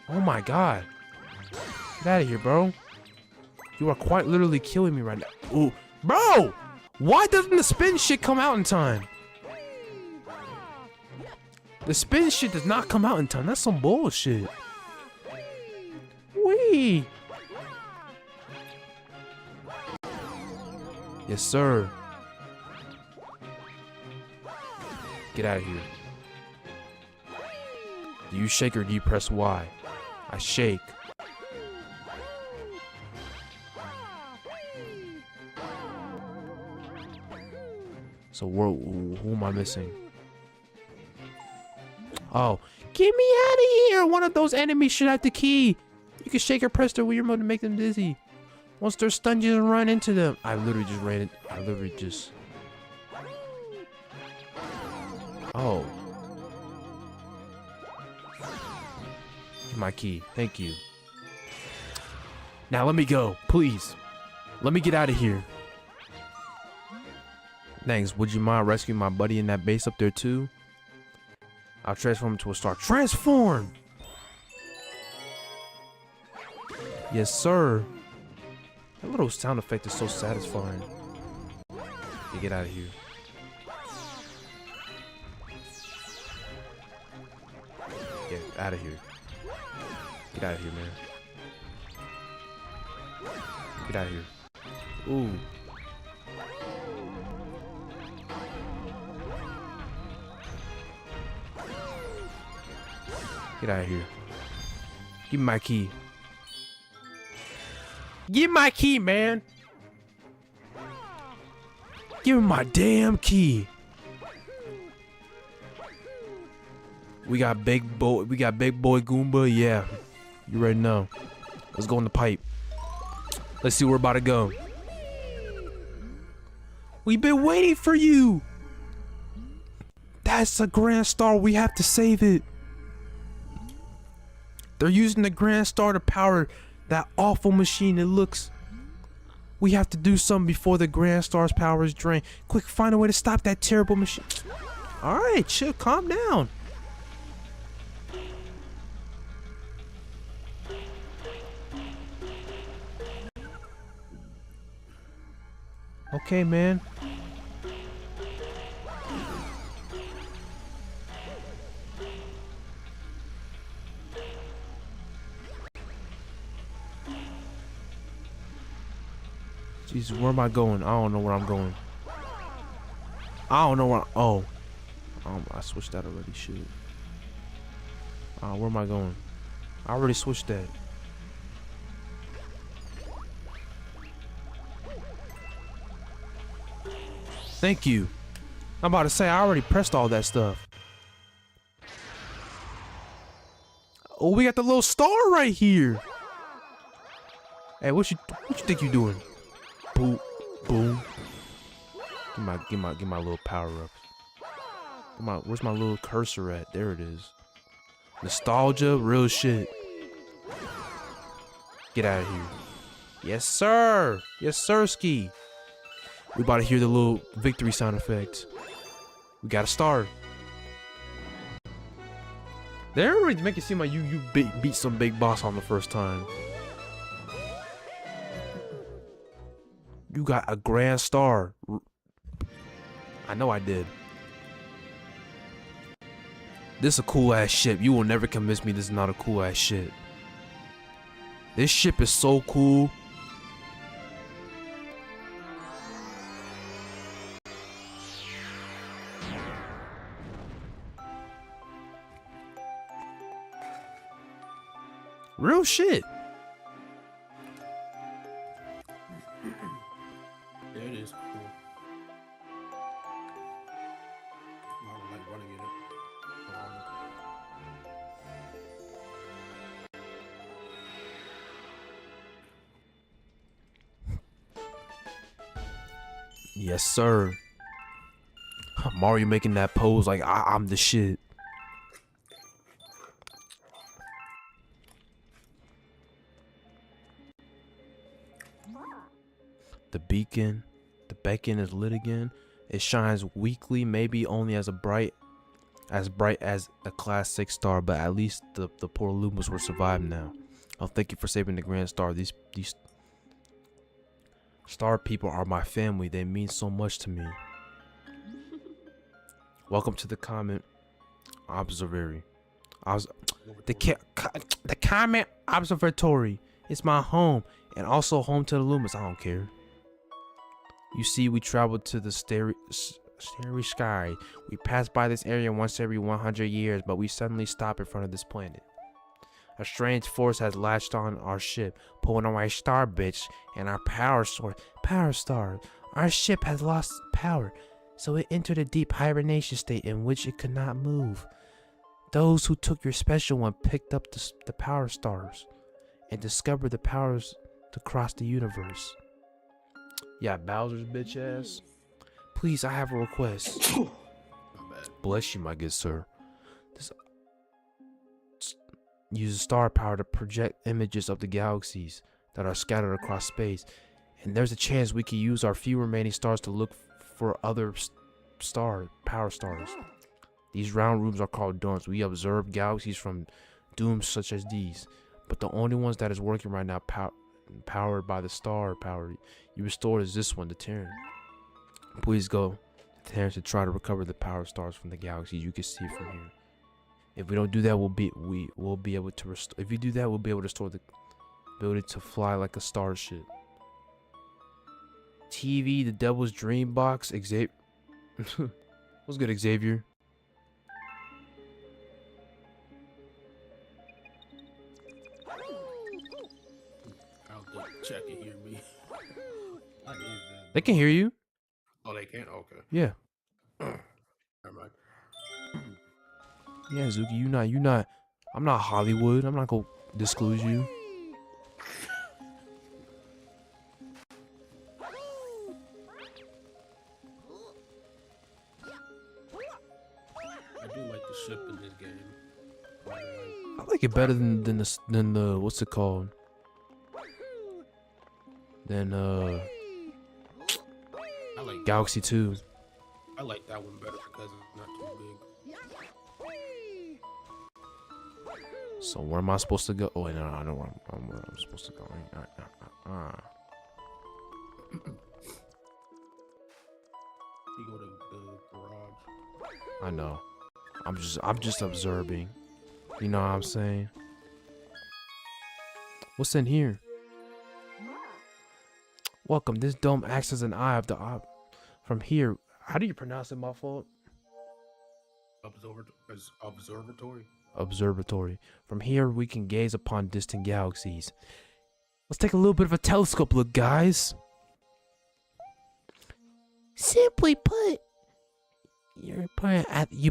Oh my god. Get out of here, bro. You are quite literally killing me right now. Ooh. Bro! Why doesn't the spin shit come out in time? The spin shit does not come out in time. That's some bullshit. Wee! Yes, sir. Get out of here. Do you shake or do you press Y? I shake. So who am I missing? Oh, get me out of here! One of those enemies should have the key. You can shake or press their weird mode to make them dizzy. Once they're stunned, you just run into them. I literally just ran it. I literally just. Oh. My key. Thank you. Now let me go, please. Let me get out of here. Thanks. Would you mind rescuing my buddy in that base up there too? I'll transform into a star. Transform! Yes, sir. That little sound effect is so satisfying. You get out of here. Get out of here. Get out of here, man. Get out of here. Ooh. Get out of here. Give me my key. Give me my key, man. Give me my damn key. We got big boy Goomba. Yeah, you already know. Let's go in the pipe. Let's see where we're about to go. We've been waiting for you. That's a Grand Star. We have to save it. They're using the Grand Star to power that awful machine. It looks. We have to do something before the Grand Star's power is drained. Quick, find a way to stop that terrible machine. All right, chill, calm down. Okay, man. Jesus, where am I going? I don't know where I'm going. I don't know where. I switched that already. Shit. Where am I going? I already switched that. Thank you. I'm about to say I already pressed all that stuff. Oh, we got the little star right here. Hey, what you think you doing? Boom, boom. Get my little power up. Where's my little cursor at? There it is. Nostalgia, real shit. Get out of here. Yes, sir. Yes, sirski. We about to hear the little victory sound effects. We got a star. They're already making it seem like you beat some big boss on the first time. You got a Grand Star. I know I did. This is a cool ass ship. You will never convince me this is not a cool ass ship. This ship is so cool. Real shit. Yeah, it is cool. I don't like running in it. Yes, sir. Mario making that pose like I'm the shit. The beacon is lit again. It shines weakly, maybe only as bright as a class 6 star, but at least the poor Lumas will survive now. Oh, thank you for saving the Grand Star. These star people are my family. They mean so much to me. Welcome to the comment observatory. The comment observatory. It's my home and also home to the Lumas. I don't care. You see, we traveled to the starry sky. We pass by this area once every 100 years, but we suddenly stop in front of this planet. A strange force has latched on our ship, pulling on my star bitch and our power source. Power star. Our ship has lost power, so it entered a deep hibernation state in which it could not move. Those who took your special one picked up the power stars and discovered the powers to cross the universe. Yeah, Bowser's bitch ass. Please, I have a request. My bad. Bless you, my good sir. Use star power to project images of the galaxies that are scattered across space. And there's a chance we can use our few remaining stars to look for other power stars. These round rooms are called domes. We observe galaxies from dooms such as these. But the only ones that is working right now powered by the star power you restored is this one, the Terran. Please go to Terran to try to recover the power stars from the galaxies. You can see it from here. If we don't do that, we'll be able to restore. If you do that, we'll be able to restore the ability to fly like a starship. TV, the Devil's Dream Box, Xavier. What's good, Xavier? I'll check and hear me. I is that. They can hear you. Oh, they can? Okay. Yeah. Never mind. Yeah, Zuki, you not. I'm not Hollywood. I'm not gonna disclose you. I do like the ship in this game. I like it better than the what's it called? Than I like Galaxy 2. I like that one better because it's not too big. So where am I supposed to go? Oh wait, no, I know where I'm supposed to go. You go to the garage. I know. I'm just observing. You know what I'm saying? What's in here? Welcome. This dome acts as an eye of the from here. How do you pronounce it, my fault? Observatory. Observatory. From here, we can gaze upon distant galaxies. Let's take a little bit of a telescope look, guys. Simply put, you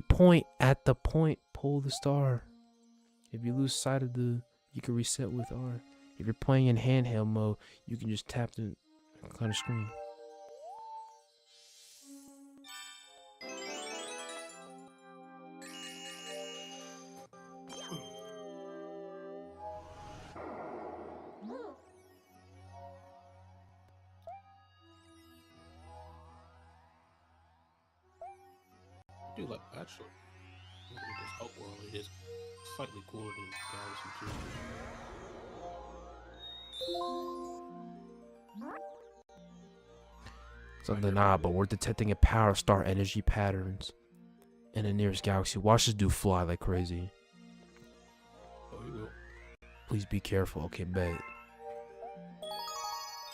point at the point, pull the star. If you lose sight of you can reset with R. If you're playing in handheld mode, you can just tap the kind of screen. I do like actually. Look at this Hulk world. It is slightly cooler than Galaxy 2. Something odd, but we're detecting a power star energy patterns in the nearest galaxy. Watch this dude fly like crazy. Oh, you will. Please be careful. Okay, bet.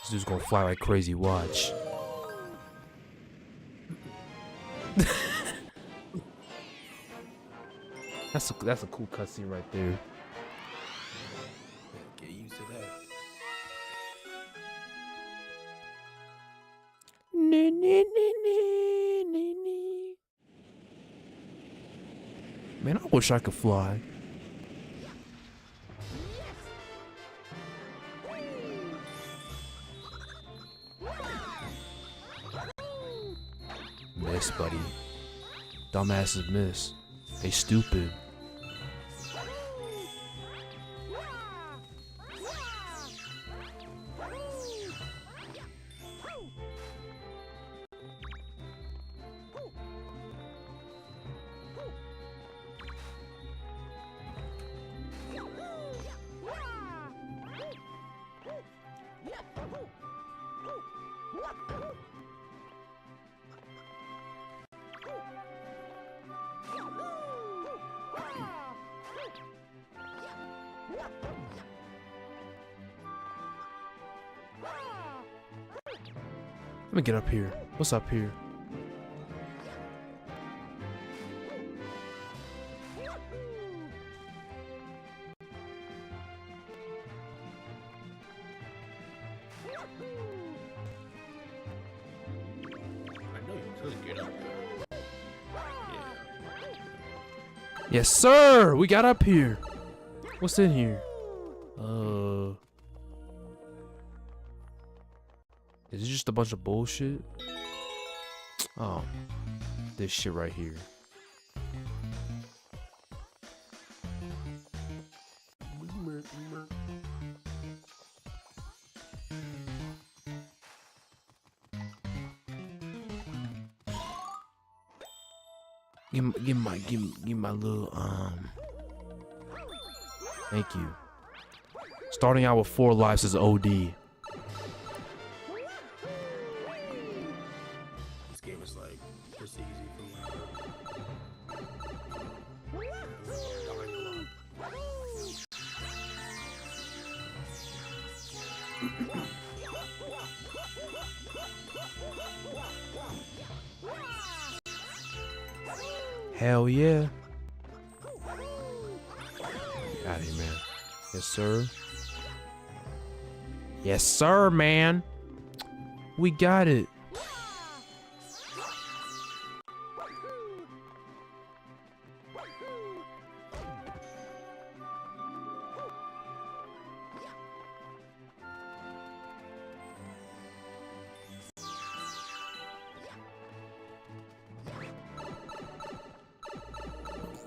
This dude's gonna fly like crazy. Watch. That's a cool cutscene right there. Get used to that. Man, I wish I could fly. Miss, buddy. Dumbasses miss. They stupid. Let me get up here. What's up here? I know you could get up there. Yeah. Yes, sir. We got up here. What's in here? Is it just a bunch of bullshit? Oh, this shit right here. Give my little Thank you. Starting out with 4 lives is OD. This game is like just easy for me. Hell yeah. Get out of here, man. Yes, sir. Yes, sir, man. We got it.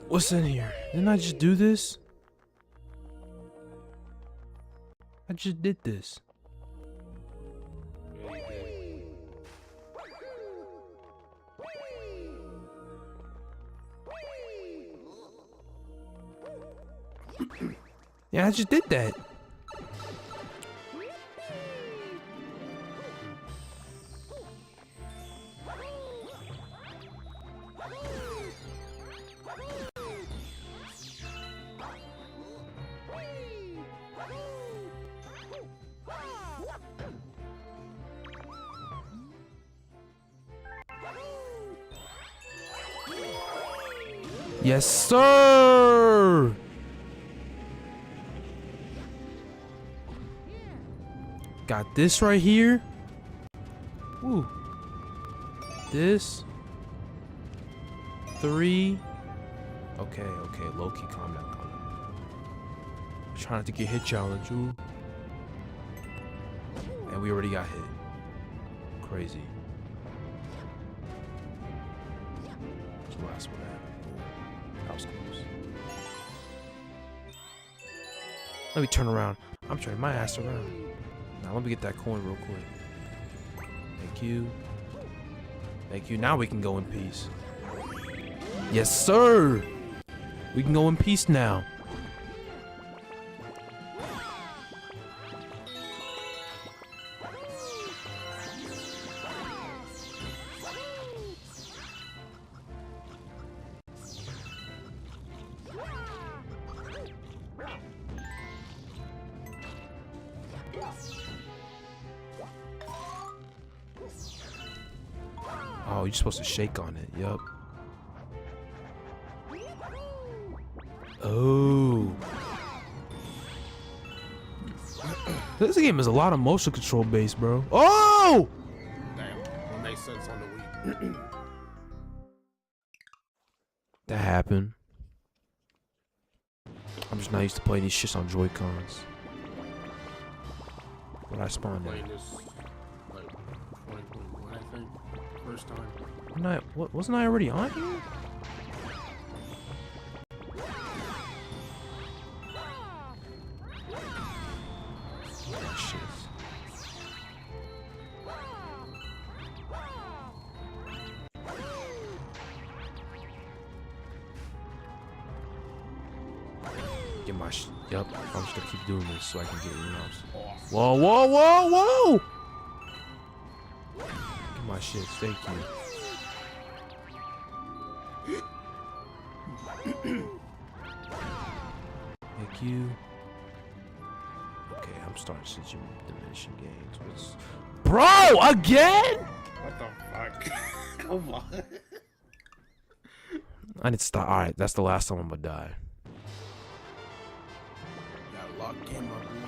What's in here? Didn't I just do this? I just did this. Yeah, I just did that. Yes, sir. Got this right here. Ooh. This. 3. Okay, low-key, calm down, calm down. Trying not to get hit challenge, ooh. And we already got hit. Crazy. What's the last one at? That was close. Let me turn around. I'm turning my ass around. Now let me get that coin real quick. Thank you. Thank you. Now we can go in peace. Yes, sir. We can go in peace now. Oh, you're supposed to shake on it. Yup. Oh. This game is a lot of motion control based, bro. Oh! Damn. Well, makes sense on the Wii. That happened. I'm just not used to playing these shits on Joy-Cons. What I spawned Playing at? this like 2021, I think. First time. Wasn't I already on here? Oh, shit. Get my Yep, I'm just gonna keep doing this so I can get else. Whoa, whoa, whoa, whoa! Get my shit, thank you. Thank you. Okay, I'm starting to see diminishing gains. What's... Bro, again? What the fuck? Come on. I need to stop. Alright, that's the last time I'm gonna die. Got locked in, my boy.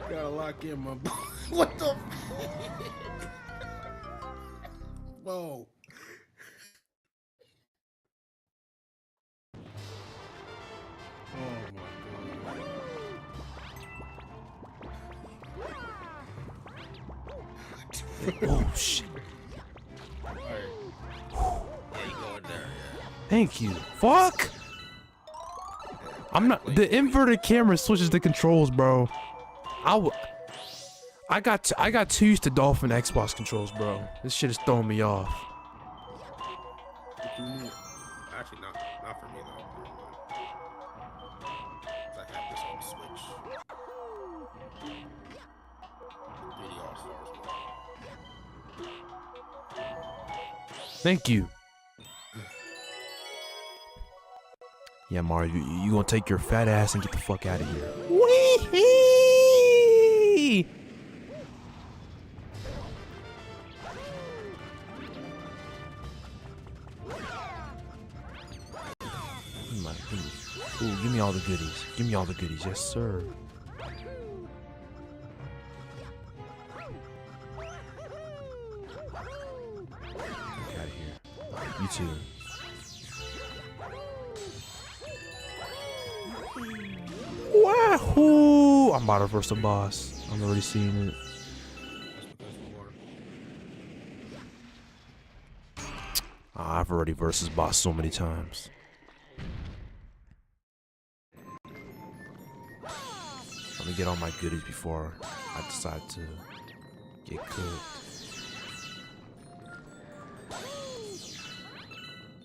Gotta lock in, my boy. What the? Whoa. Oh my god. Oh shit. Alright. Yeah, you going there, yeah. Thank you. Fuck! I'm not. The inverted camera switches the controls, bro. I got too used to Dolphin Xbox controls, bro. This shit is throwing me off. Actually, not for me though. 'Cause I have this on Switch. 3D All-Stars mode. Thank you. Yeah, Mario, you gonna take your fat ass and get the fuck out of here. Wee-hee! Ooh, give me all the goodies. Give me all the goodies. Yes, sir. Get out of here. You too. Wahoo! I'm about to verse the boss. I'm already seeing it. I've already versus boss so many times. Let me get all my goodies before I decide to get cooked.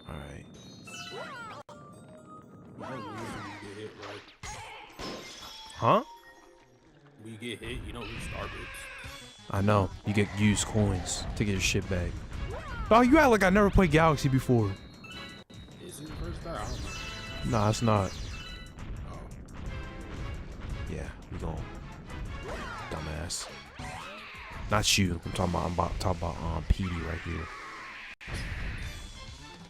Alright. Huh? When you get hit, you don't lose starbits. I know. You get used coins to get your shit back. Oh, you act like I never played Galaxy before. Is it the first time? I don't know. Nah, it's not. Oh. Yeah, we gon' dumbass. Not you. I'm talking about Petey right here.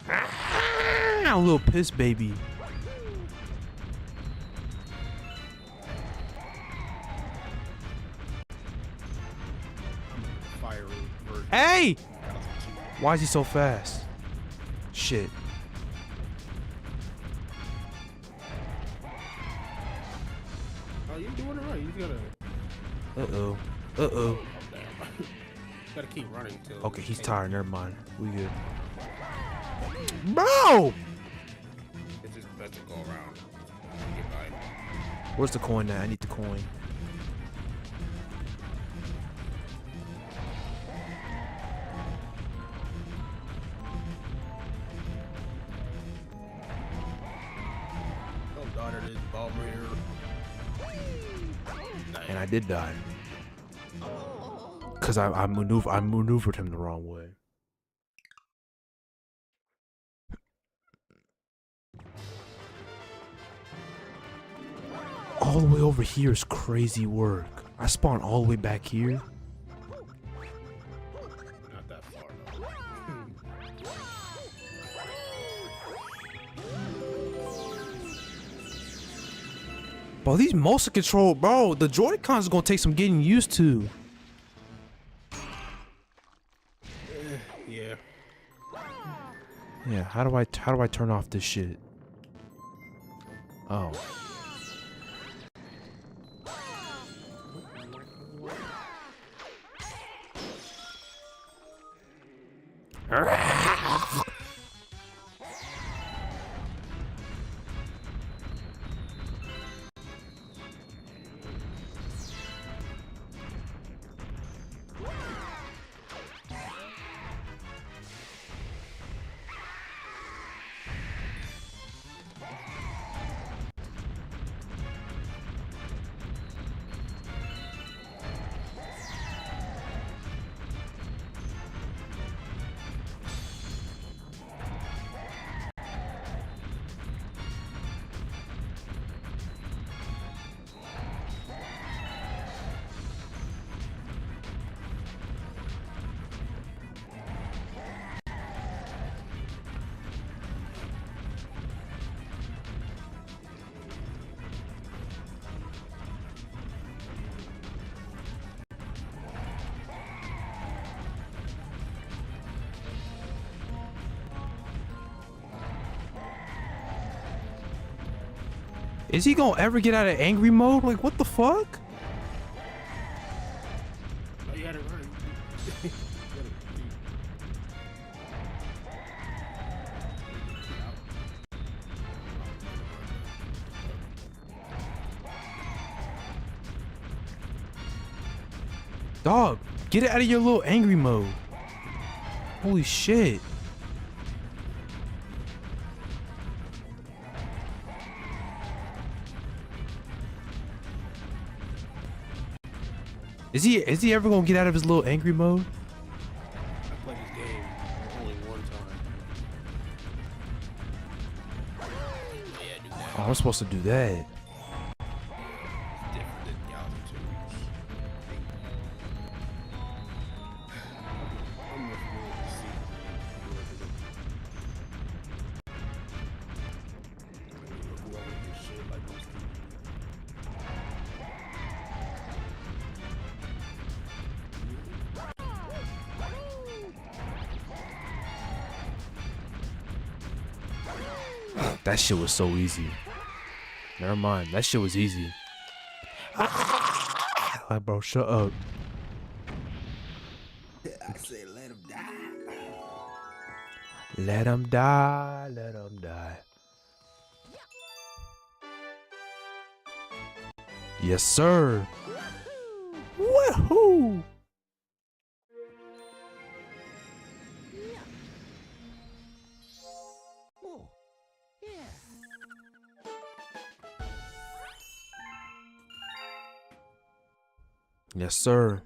Ah, little piss baby. Fire version. Hey! Why is he so fast? Shit. Oh, you're doing it right. You gotta. Uh-oh. Uh-oh. Oh, damn. You gotta keep running until. Okay, he's tired. Never mind. We good. Bro! It's just best to go around. Get by. Where's the coin now? I need the coin. Don't die to this bomb here. And I did die. Cause I maneuvered him the wrong way. All the way over here is crazy work. I spawn all the way back here. Not that far though. Bro, these motion control, bro, the Joy-Cons are gonna take some getting used to. Yeah. Yeah, how do I turn off this shit? Oh. Is he gonna ever get out of angry mode? Like, what the fuck? Oh, you had it right. Dog, get it out of your little angry mode. Holy shit. Is he ever gonna get out of his little angry mode? I played this game only one time. Yeah, do that. Oh, I'm supposed to do that. It's different than Galaxy 2. I'm more familiar with C. That shit was so easy. Never mind. That shit was easy. Like, bro, shut up. I said let him die. Let him die. Let him die. Yes, sir. Woohoo! Yes, sir.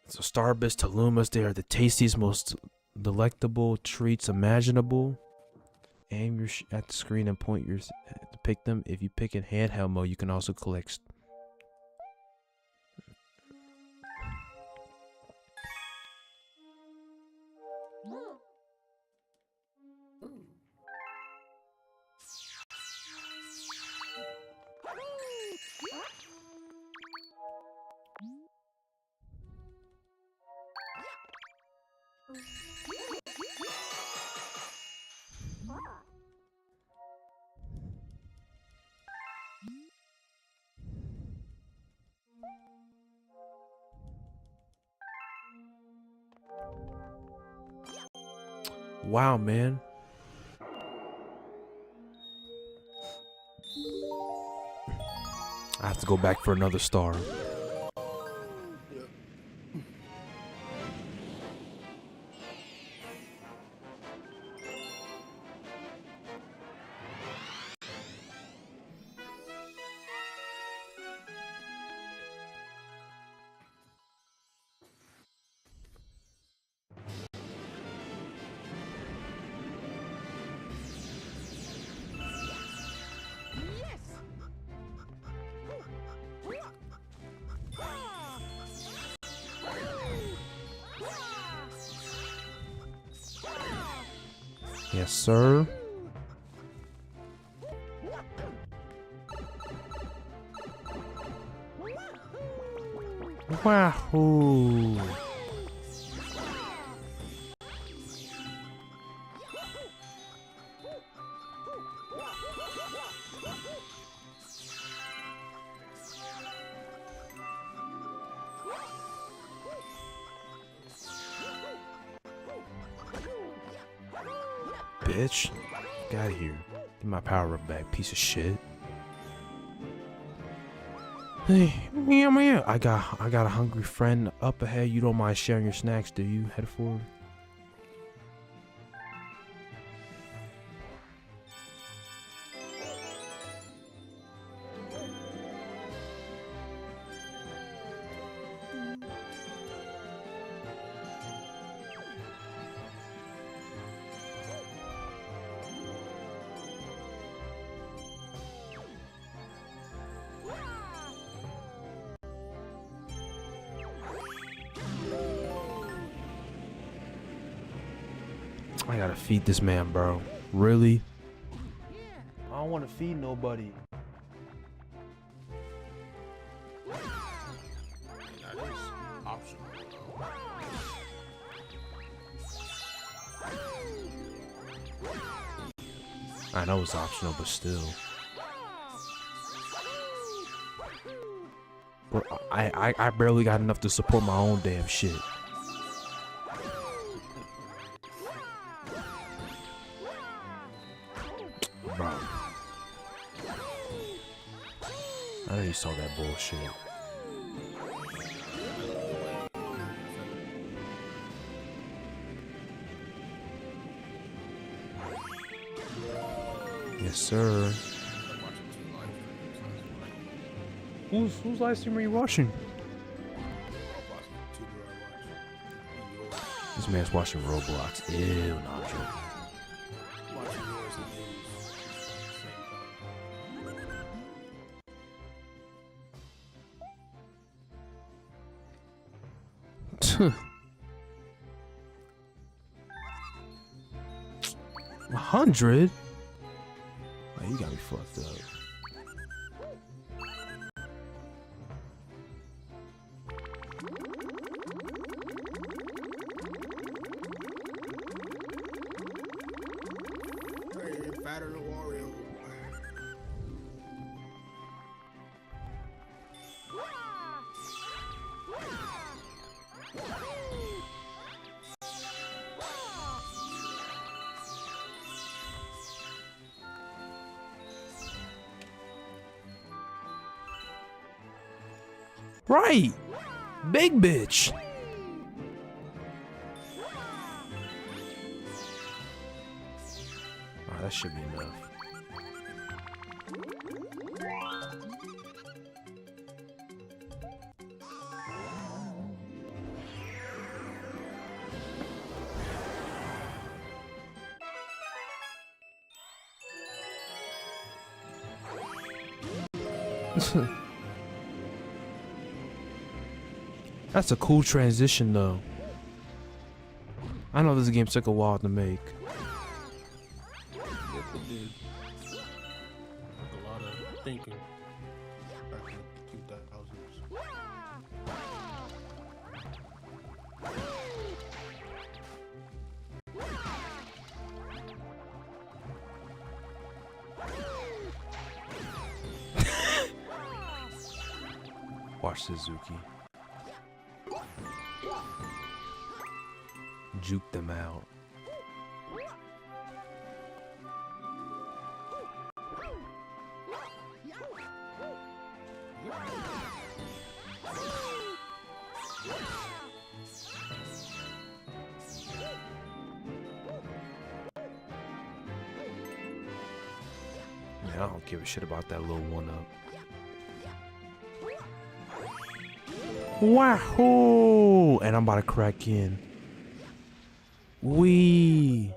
So Starbits to Lumas, they are the tastiest, most delectable treats imaginable. Aim your at the screen and point your to pick them. If you pick in handheld mode, you can also collect. Wow, man. I have to go back for another star. Yes, sir. Wahoo! Bitch, get out of here. Get my power up back, piece of shit. Hey, meow meow. I got a hungry friend up ahead. You don't mind sharing your snacks, do you? Head forward. I gotta feed this man, bro. Really? I don't want to feed nobody. That is optional. I know it's optional, but still. Bro, I barely got enough to support my own damn shit. Bro. I know you saw that bullshit. Yes, sir. Whose live stream are you watching? This man's watching Roblox. Ew, not joking. Watching yours and his same time. 100? Oh, you got me fucked up. fatter than Wario. Right. Big bitch. Alright, that should be enough. That's a cool transition, though. I know this game took a while to make. Yep, it did. A lot of thinking back in the 2000s. Watch Suzuki. Juke them out. Man, I don't give a shit about that little one up. Wahoo! And I'm about to crack in. Wee.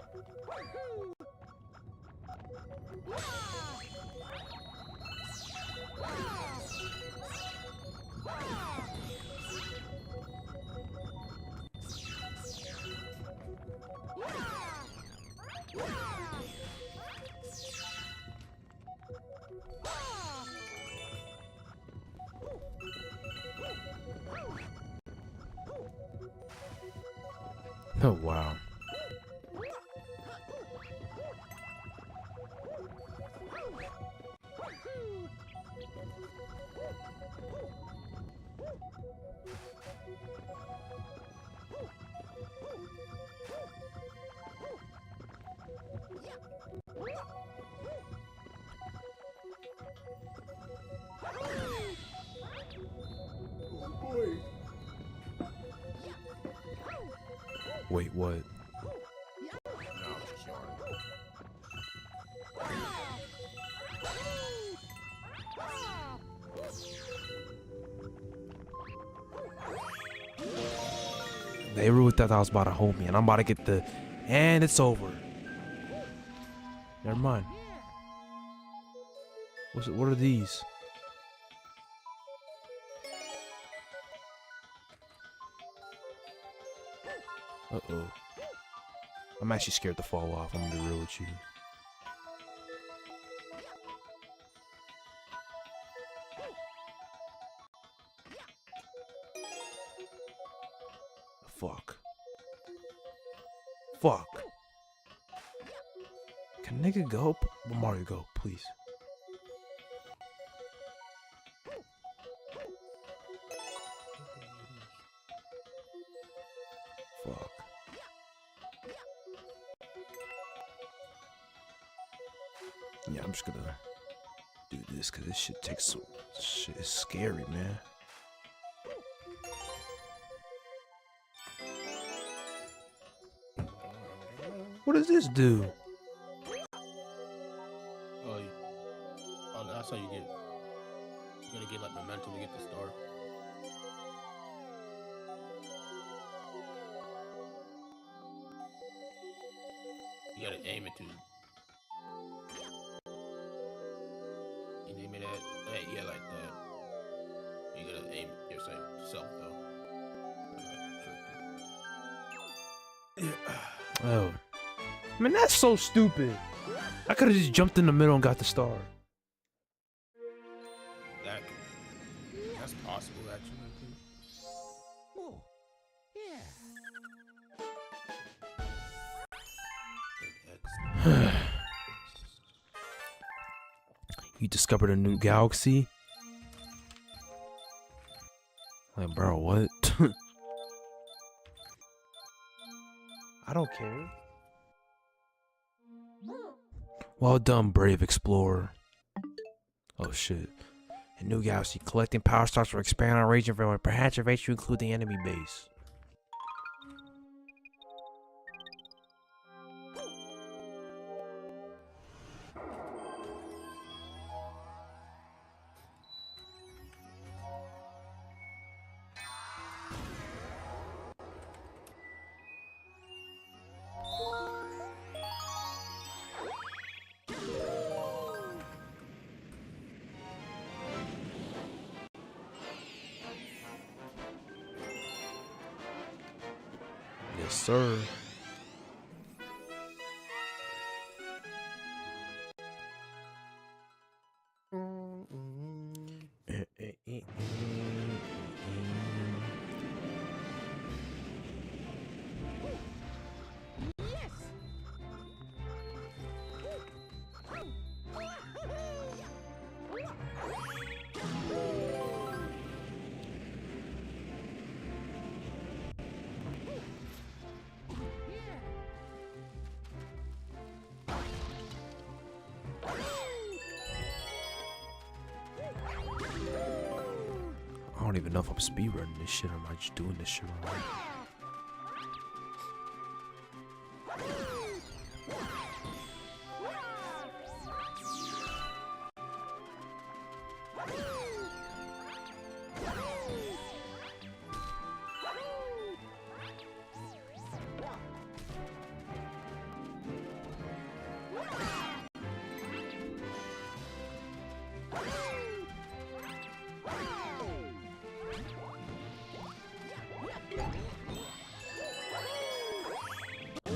Oh wow. Wait, what? No, it's just yarn. They really thought I was about to hold me, and I'm about to get the... And it's over. Never mind. What's it, what are these? Uh-oh. I'm actually scared to fall off, I'm gonna be real with you. Fuck. Fuck. Can nigga go? Mario go, please. Fuck. Yeah, I'm just gonna do this because this shit takes so... Shit is scary, man. What does this do? Oh, that's how you get. You're gonna get like momentum to get the star. You gotta aim it to. You aim it at. Hey, yeah, like that. You gotta aim yourself though. Oh. Man, that's so stupid. I could have just jumped in the middle and got the star. That's possible, actually. Oh, yeah. You discovered a new galaxy? Like, bro, what? I don't care. Well done, brave explorer. Oh shit. A new galaxy. Collecting power stars will expand our region for perhaps eventually include the enemy base. Yes, sir. I don't even know if I'm speedrunning this shit or am I just doing this shit wrong.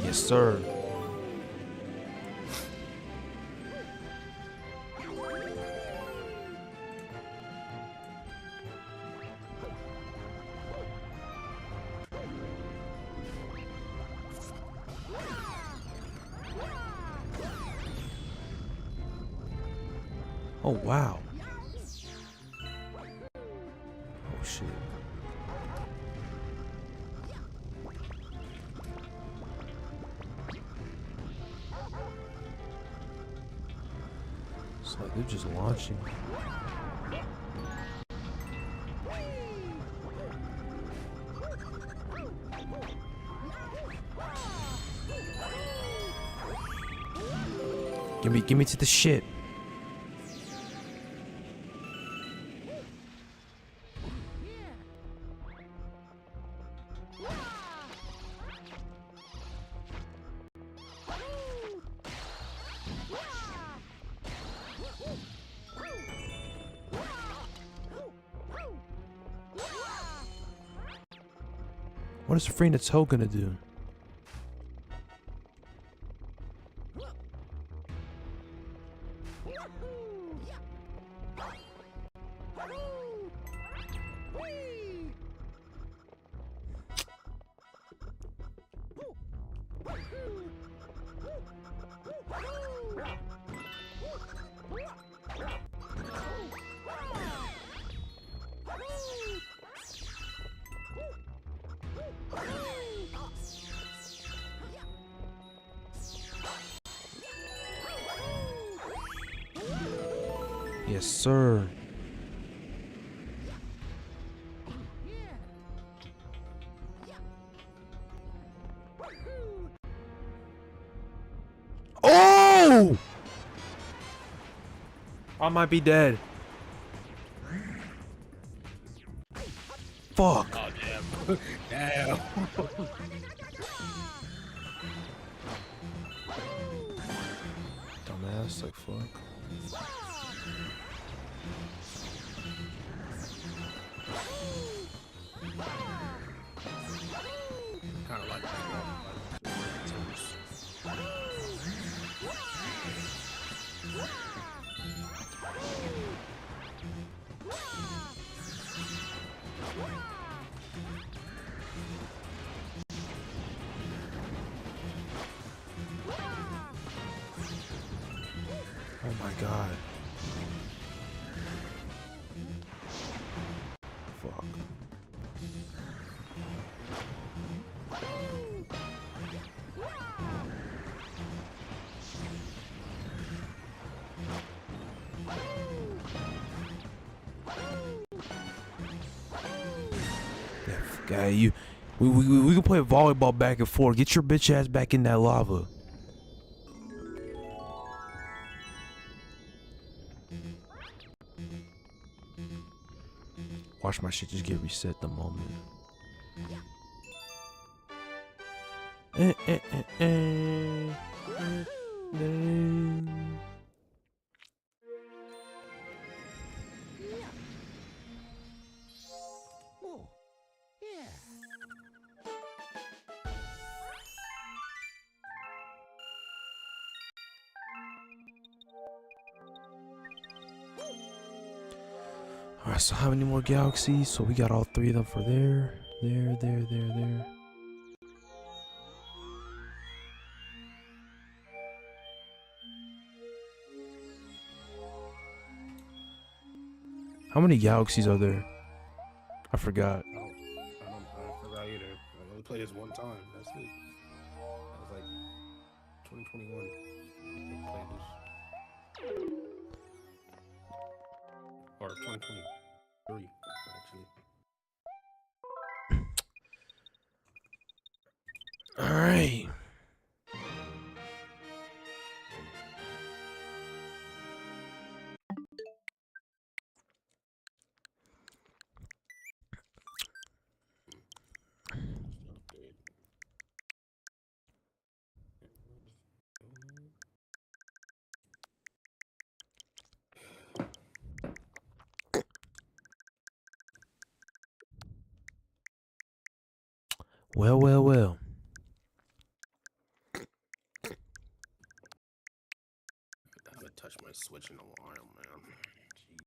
Yes, sir. Oh, wow. Oh, shit. It's like they're just launching. Give me to the ship. What is Freenet Toe gonna do? Yes, sir. Oh! I might be dead. Fuck. Oh, damn. Damn. Dumbass, like fuck. Kind of like that. Oh my god. fuck. Guy, we can play volleyball back and forth. Get your bitch ass back in that lava. Watch my shit just get reset the moment. Oh, yeah. Alright, so how many more galaxies? So we got all 3 of them for there. How many galaxies are there? I forgot. I forgot either. I only played this one time. That's it. That was like 2021. I played this. Or 2023, actually. Alright. Well. I haven't touched my Switch in a while, man. Jeez.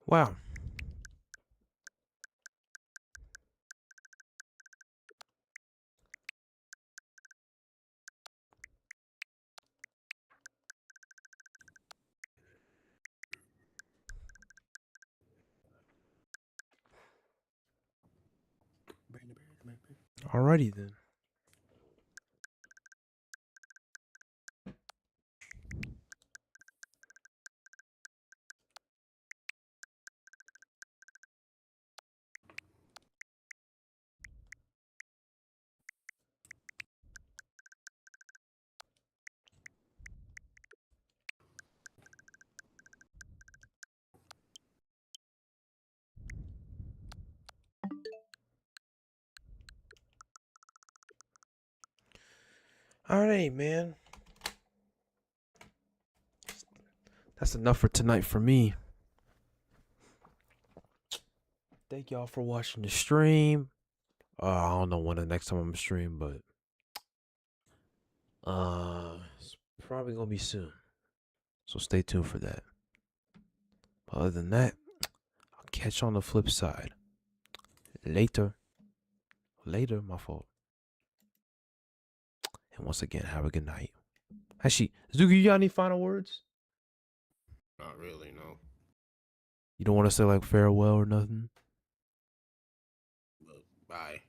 Wow. Alrighty then. Alright, man. That's enough for tonight for me. Thank y'all for watching the stream. I don't know when the next time I'm gonna stream, but it's probably gonna be soon. So stay tuned for that. But other than that, I'll catch you on the flip side. Later, my fault. And once again, have a good night. Actually, Zuki, you got any final words? Not really, no. You don't want to say like farewell or nothing? But bye.